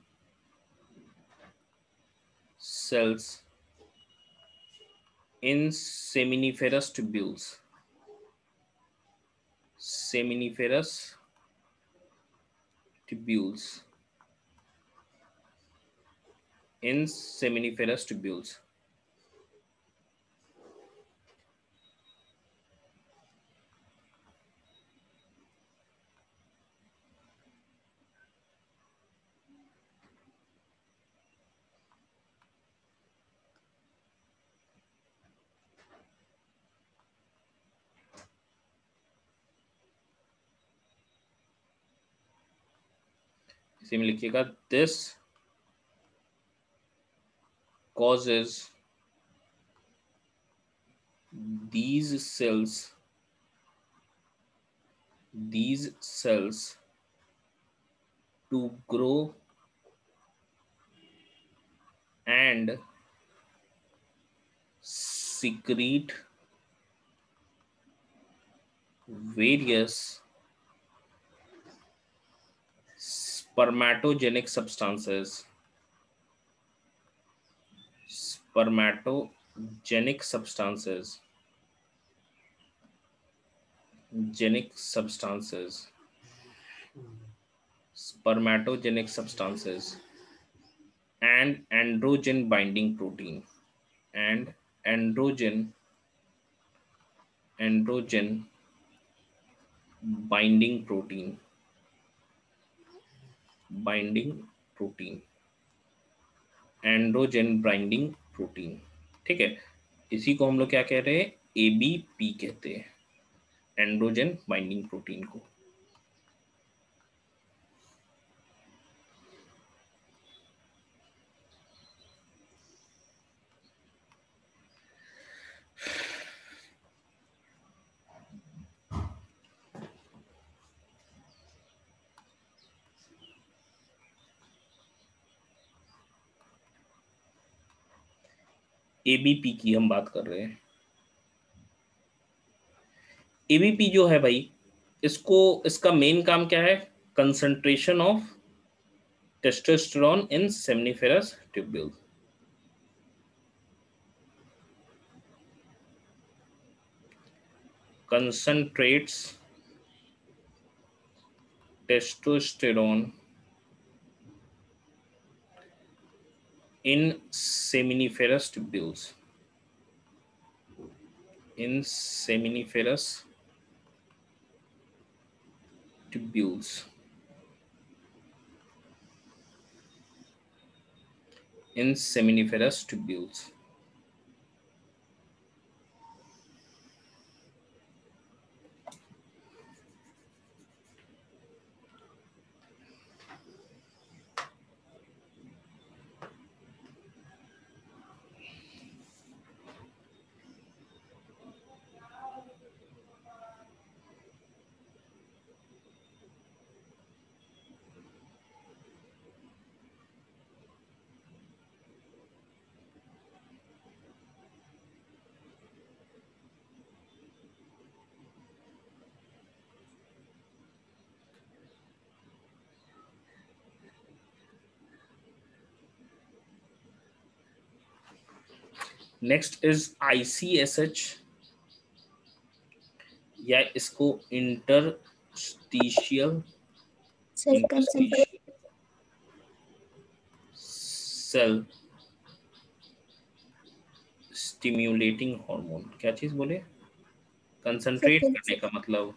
cells in seminiferous tubules, seminiferous tubules, in seminiferous tubules. इसी में लिखिएगा, this causes these cells to grow and secrete various spermatogenic substances, spermatogenic substances, genic substances, spermatogenic substances, and androgen binding protein, and androgen binding protein, androgen binding protein. ठीक है, इसी को हम लोग क्या कह रहे हैं, ABP कहते हैं, एंड्रोजन बाइंडिंग प्रोटीन को। ABP की हम बात कर रहे हैं। ABP जो है भाई, इसको, इसका मेन काम क्या है, concentration of testosterone in seminiferous tubule. concentrates testosterone in seminiferous tubules, in seminiferous tubules. In seminiferous tubules. Next is ICSH, या इसको इंटरस्टिशियल सेल स्टिम्युलेटिंग हार्मोन। क्या चीज बोले? कंसंट्रेट करने का मतलब?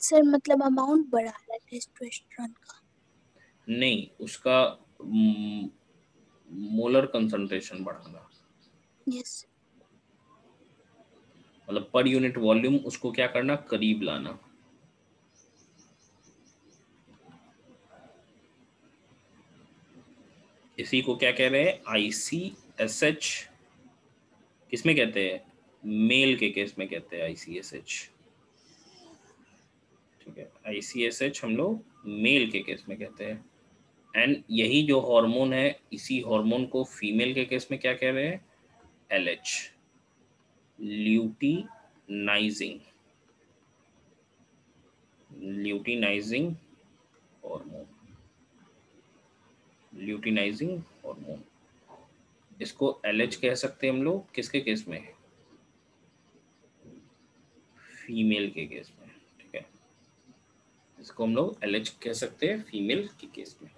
सर मतलब अमाउंट बढ़ाना है टेस्टोस्टेरोन का? नहीं, उसका मोलर कंसंट्रेशन बढ़ाना। यस। मतलब पर यूनिट वॉल्यूम उसको क्या करना, करीब लाना। इसी को क्या कह रहे हैं, ICSH। किसमें कहते हैं? मेल के केस में कहते हैं ICSH। ठीक है, ICSH हम लोग मेल के केस में कहते हैं। एंड यही जो हार्मोन है, इसी हार्मोन को फीमेल के केस में क्या कह रहे हैं? LH, luteinizing hormone. Luteinizing hormone, इसको LH कह सकते हैं हम लोग। किसके केस में? फीमेल के केस में। ठीक है, इसको हम लोग LH कह सकते हैं फीमेल के केस में।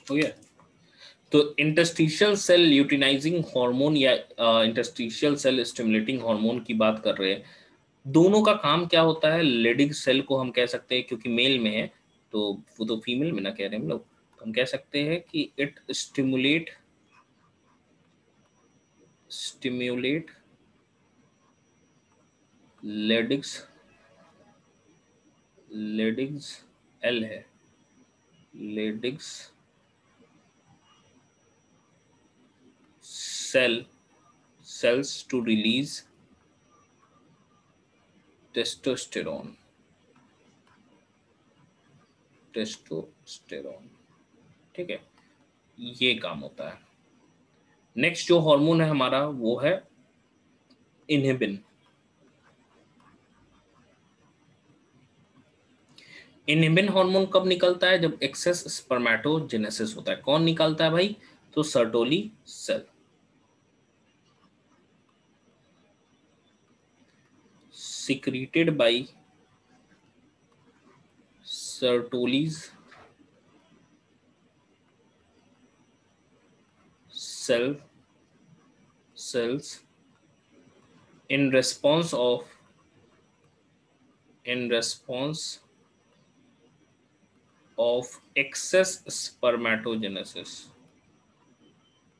हो गया? तो इंटरस्टिशियल सेल ल्यूटिनाइजिंग हार्मोन या इंटरस्टिशियल सेल स्टिमुलेटिंग हार्मोन की बात कर रहे हैं। दोनों का काम क्या होता है? लेडिग सेल को हम कह सकते हैं, क्योंकि मेल में है तो वो तो फीमेल में ना कह रहे हैं हम लोग, तो हम कह सकते हैं कि इट स्टिमुलेट लेडिग्स L है, लेडिग्स cells to release testosterone। ठीक है, ये काम होता है। नेक्स्ट जो हार्मोन है हमारा वो है इनहिबिन। इनहिबिन हार्मोन कब निकलता है? जब एक्सेस स्पर्मेटोजेनेसिस होता है। कौन निकालता है भाई? तो Sertoli cell. secreted by Sertoli's cells in response of excess spermatogenesis.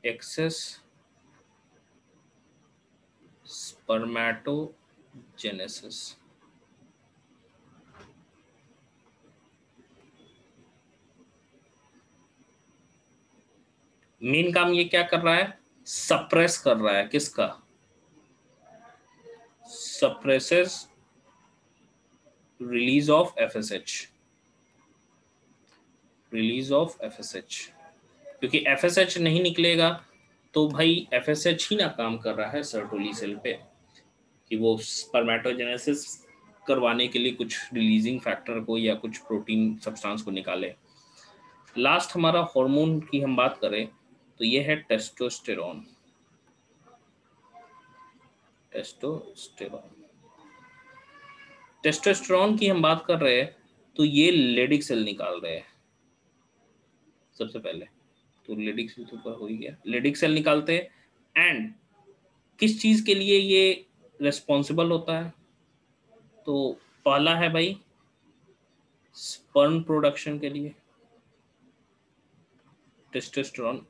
Excess spermatogenesis. Main काम ये क्या कर रहा है? सप्रेस कर रहा है। किसका? Suppresses release of FSH। Release of FSH, क्योंकि FSH नहीं निकलेगा तो भाई FSH ही ना काम कर रहा है सर्टोली सेल पे कि वो स्पर्मेटोजेनेसिस करवाने के लिए कुछ रिलीजिंग फैक्टर को या कुछ प्रोटीन सब्सटेंस को निकाले। लास्ट हमारा हार्मोन की हम बात करें तो ये है टेस्टोस्टेरोन। टेस्टोस्टेरोन टेस्टोस्टेरोन की हम बात कर रहे हैं तो ये लेडिक सेल निकाल रहे हैं सबसे पहले। तो लेडिक सेल तो हो ही गया, लेडिक सेल निकालते हैं। एंड किस चीज के लिए ये रेस्पॉन्सिबल होता है? तो पहला है भाई स्पर्म प्रोडक्शन के लिए टेस्टोस्टेरोन।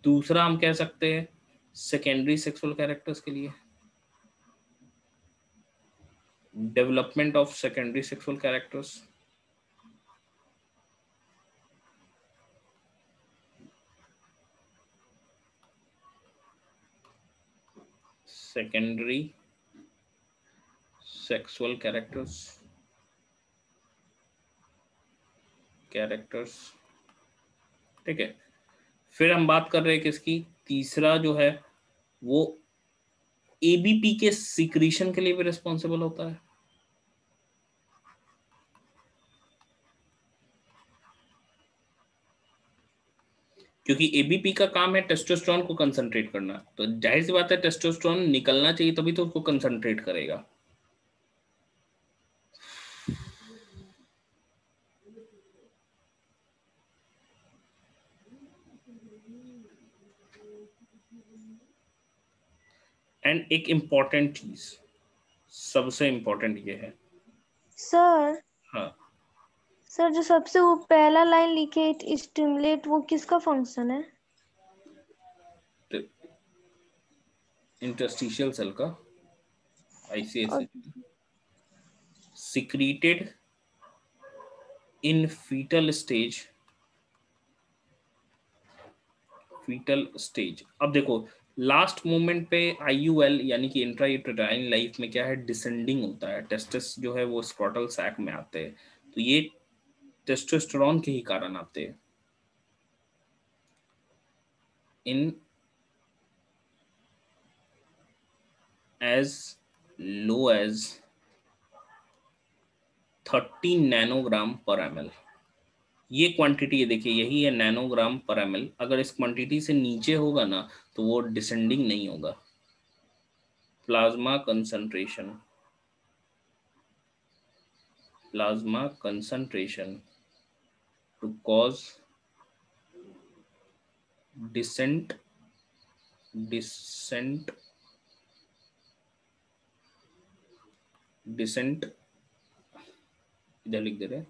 दूसरा हम कह सकते हैं सेकेंडरी सेक्सुअल कैरेक्टर्स के लिए, development of secondary sexual characters. Secondary sexual characters ठीक है। फिर हम बात कर रहे हैं किसकी? तीसरा जो है वो ABP के सिक्रीशन के लिए भी रिस्पॉन्सिबल होता है। क्योंकि ABP का काम है टेस्टोस्टेरोन को कंसंट्रेट करना, तो जाहिर सी बात है टेस्टोस्टेरोन निकलना चाहिए तभी तो उसको कंसंट्रेट करेगा। एंड एक इम्पॉर्टेंट चीज, सबसे इम्पोर्टेंट ये है सर। हाँ सर जो सबसे वो पहला लाइन लिखे स्टिमुलेट, वो किसका फंक्शन है? इंटरस्टिशियल सेल का, ICS secreted in fetal stage। अब देखो लास्ट मोमेंट पे IUL यानी कि इंट्रायूटेराइन लाइफ में क्या है, डिसेंडिंग होता है। टेस्टिस जो है वो स्क्रॉटल सैक में आते हैं, तो ये टेस्टोस्टेरोन के ही कारण आते हैं। इन as low as 30 नैनोग्राम पर ml। ये क्वांटिटी है, देखिए यही है नैनोग्राम पर ml। अगर इस क्वांटिटी से नीचे होगा ना तो वो डिसेंडिंग नहीं होगा। Plasma concentration to cause descent इधर लिख दे रहे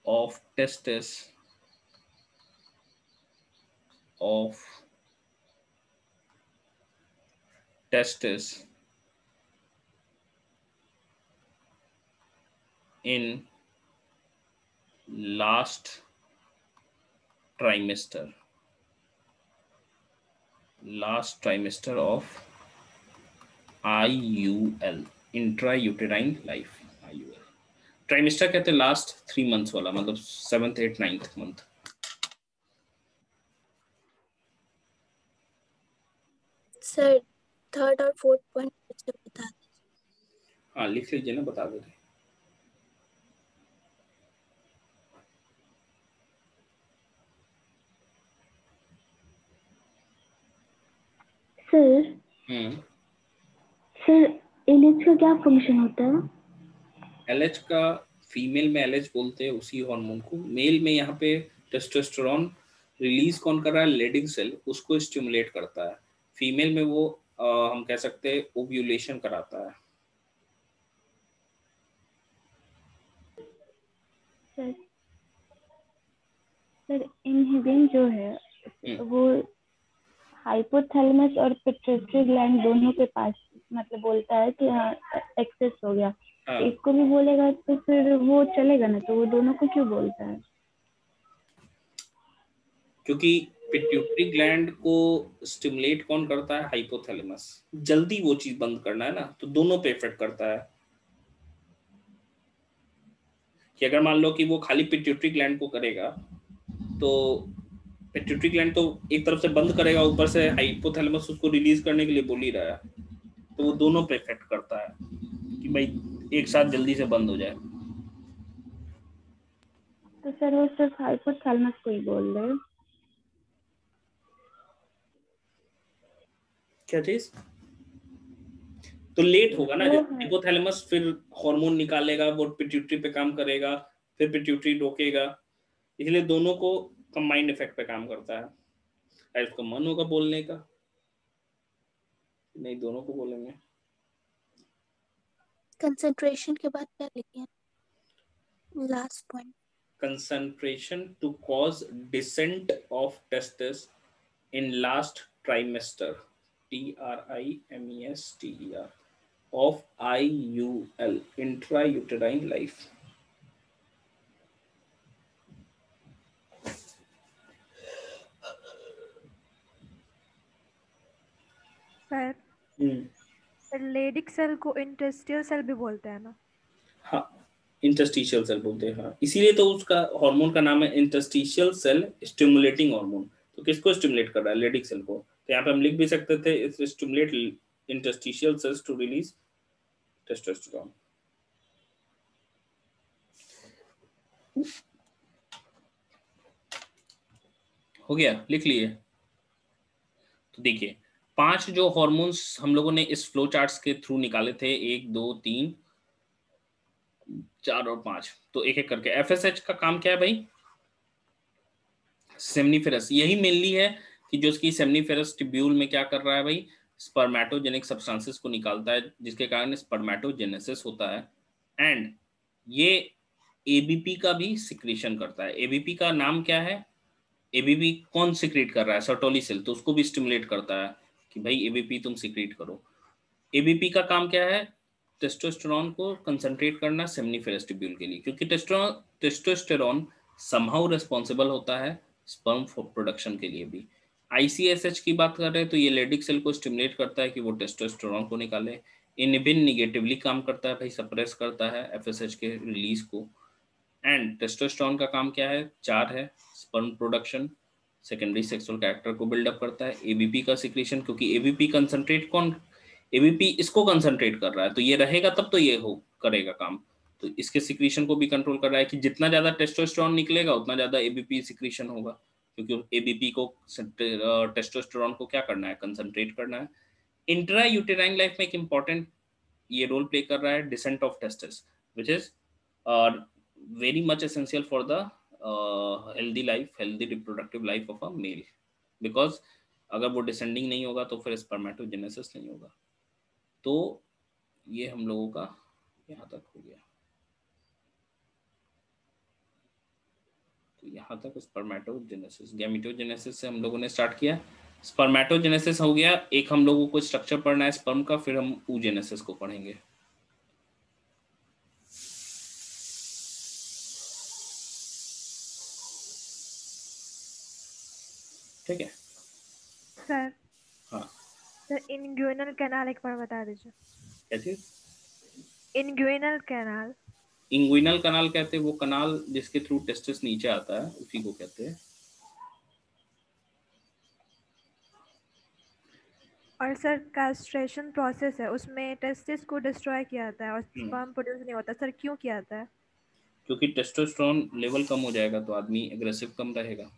of testis in last trimester of IUL, intrauterine life। IUL trimester कहते हैं लास्ट 3 मंथ्स वाला, मतलब 7th 8th 9th month. Sir 3rd और 4th पॉइंट बता दीजिए। हाँ लिख लीजिए ना, बता दे रहे। सर LH का क्या फंक्शन होता है? LH का फीमेल में LH बोलते हैं उसी हार्मोन को। मेल में यहाँ पे टेस्टोस्टेरोन रिलीज कौन कर रहा है? लेडिंग सेल, उसको स्टिमुलेट करता है। फीमेल में वो हम कह सकते हैं ओव्यूलेशन कराता है। सर इनहिबिन जो है वो हाइपोथैलेमस और पिट्यूटरी ग्लैंड दोनों के पास मतलब बोलता है कि हाँ एक्सेस हो गया, हाँ, तो इसको भी बोलेगा तो फिर वो चलेगा ना, तो वो दोनों को क्यों बोलता है? क्योंकि पिट्यूटरी ग्लैंड को स्टिमुलेट कौन करता है? हाइपोथैलेमस। जल्दी वो चीज बंद करना है ना, तो दोनों पे इफेक्ट करता है। कि अगर मान लो कि वो खाली पिट्यूटरी ग्लैंड को करेगा, तो पिट्यूटरी ग्लैंड तो एक तरफ से बंद करेगा, ऊपर से हाइपोथैलेमस उसको रिलीज करने के लिए बोल ही रहा है, तो वो दोनों पे इफेक्ट करता है कि भाई एक साथ जल्दी से बंद हो जाए। तो सर वो सिर्फ हाइपोथैलेमस को ही बोल रहे हैं। क्या चीज? तो लेट होगा ना, वो जब है हाइपोथैलेमस फिर हार्मोन निकालेगा, वो पिट्यूटरी पे काम करेगा, फिर पिट्यूटरी रोकेगा, इसलिए दोनों को कंबाइंड इफेक्ट पे काम करता है। अरे उसका मन होगा बोलने का, नहीं दोनों को बोलेंगे। कंसंट्रेशन के बाद क्या लिखे last point? Concentration to cause descent of testes in last trimester, trimester, of IUL, intrauterine life. Sir Leydig cell को इंटेस्टियल सेल भी बोलते हैं ना? हाँ, इंटरस्टिशियल सेल बोलते हैं, हाँ, इसीलिए तो उसका हार्मोन का नाम है इंटरस्टिशियल सेल स्टिमुलेटिंग हार्मोन। तो किसको स्टिमुलेट कर रहा है? लेडिक सेल को। तो यहाँ पे हम लिख भी सकते थे stimulate interstitial cells to release testosterone. हो गया, लिख लिए। तो देखिए 5 जो हार्मोन्स हम लोगों ने इस फ्लो चार्ट्स के थ्रू निकाले थे, 1 2 3 4 और 5, तो एक एक करके। एफएसएच का काम क्या है भाई? सेमनीफेरस, यही मेनली है कि जो इसकी सेमनीफेरस ट्यूब्यूल में क्या कर रहा है भाई? स्पर्मेटोजेनिक सब्सटेंसेस को निकालता है, जिसके कारण स्पर्मेटोजेनेसिस होता है। एंड ये एबीपी का भी सिक्रीशन करता है। एबीपी का नाम क्या है? एबीपी कौन सिक्रीट कर रहा है? सर्टोली सेल, तो उसको भी स्टिमुलेट करता है कि भाई एबीपी तुम सिक्रीट करो। एबीपी का काम क्या है? टेस्टोस्टेरोन को कंसंट्रेट करना सेमनीफेरस ट्यूब्यूल के लिए, क्योंकि टेस्टोस्टेरोन समहाउ रिस्पॉन्सिबल होता है स्पर्म प्रोडक्शन के लिए भी। आईसीएसएच की बात कर रहे हैं तो ये लेडिक सेल को स्टिमुलेट करता है कि वो टेस्टोस्टेरोन को निकाले। इनहिबिन निगेटिवली काम करता है भाई, सप्रेस करता है एफएसएच के रिलीज को। एंड टेस्टोस्टेरोन का काम क्या है? 4 है। Sperm production, secondary sexual character को बिल्डअप करता है। एबीपी का सिक्रीशन, क्योंकि एबीपी कंसंट्रेट कौन? एबीपी इसको कंसंट्रेट कर रहा है, तो ये रहेगा तब तो ये हो करेगा काम। तो इसके सिक्रीशन को भी कंट्रोल कर रहा है कि जितना ज्यादा टेस्टोस्टेरोन निकलेगा उतना ज्यादा एबीपी सिक्रीशन होगा, क्योंकि एबीपी को टेस्टोस्टेरोन को क्या करना है? कंसंट्रेट करना है। इंट्रा यूटेराइन लाइफ में एक इंपॉर्टेंट ये रोल प्ले कर रहा है descent of testis, which is very much essential for the healthy life, healthy reproductive life of a male, because अगर वो डिसेंडिंग नहीं होगा तो फिर स्पर्मेटोजेनेसिस नहीं होगा। तो ये हम लोगों का यहाँ तक हो गया। तो यहाँ तक स्पर्मेटोजेनेसिस, गैमेटोजेनेसिस से हम लोगों ने स्टार्ट किया। स्पर्मेटोजेनेसिस हो गया। एक हम लोगों को स्ट्रक्चर पढ़ना है स्पर्म का, फिर हम oogenesis को पढ़ेंगे। ठीक है सर हाँ, सर इनग्यूइनल कैनाल एक बार बता दीजिए। क्या चीज? इनग्यूइनल कैनाल? इंग्विनल कनाल कहते हैं वो कनाल जिसके थ्रू टेस्टिस नीचे आता है, उसी को कहते हैं। और सर कास्ट्रेशन प्रोसेस है, उसमें टेस्टिस को डिस्ट्रॉय किया जाता है और स्पर्म प्रोड्यूस नहीं होता। सर क्यों किया जाता है? क्योंकि टेस्टोस्टेरोन लेवल कम हो जाएगा तो आदमी एग्रेसिव कम रहेगा।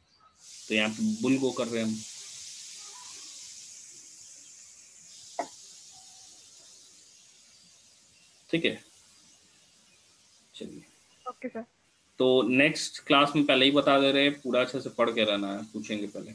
तो यहाँ पे बुल को कर रहे हैं हम। ठीक है, चलिए। Okay sir. तो नेक्स्ट क्लास में पहले ही बता दे रहे हैं, पूरा अच्छे से पढ़ के रहना है, पूछेंगे पहले।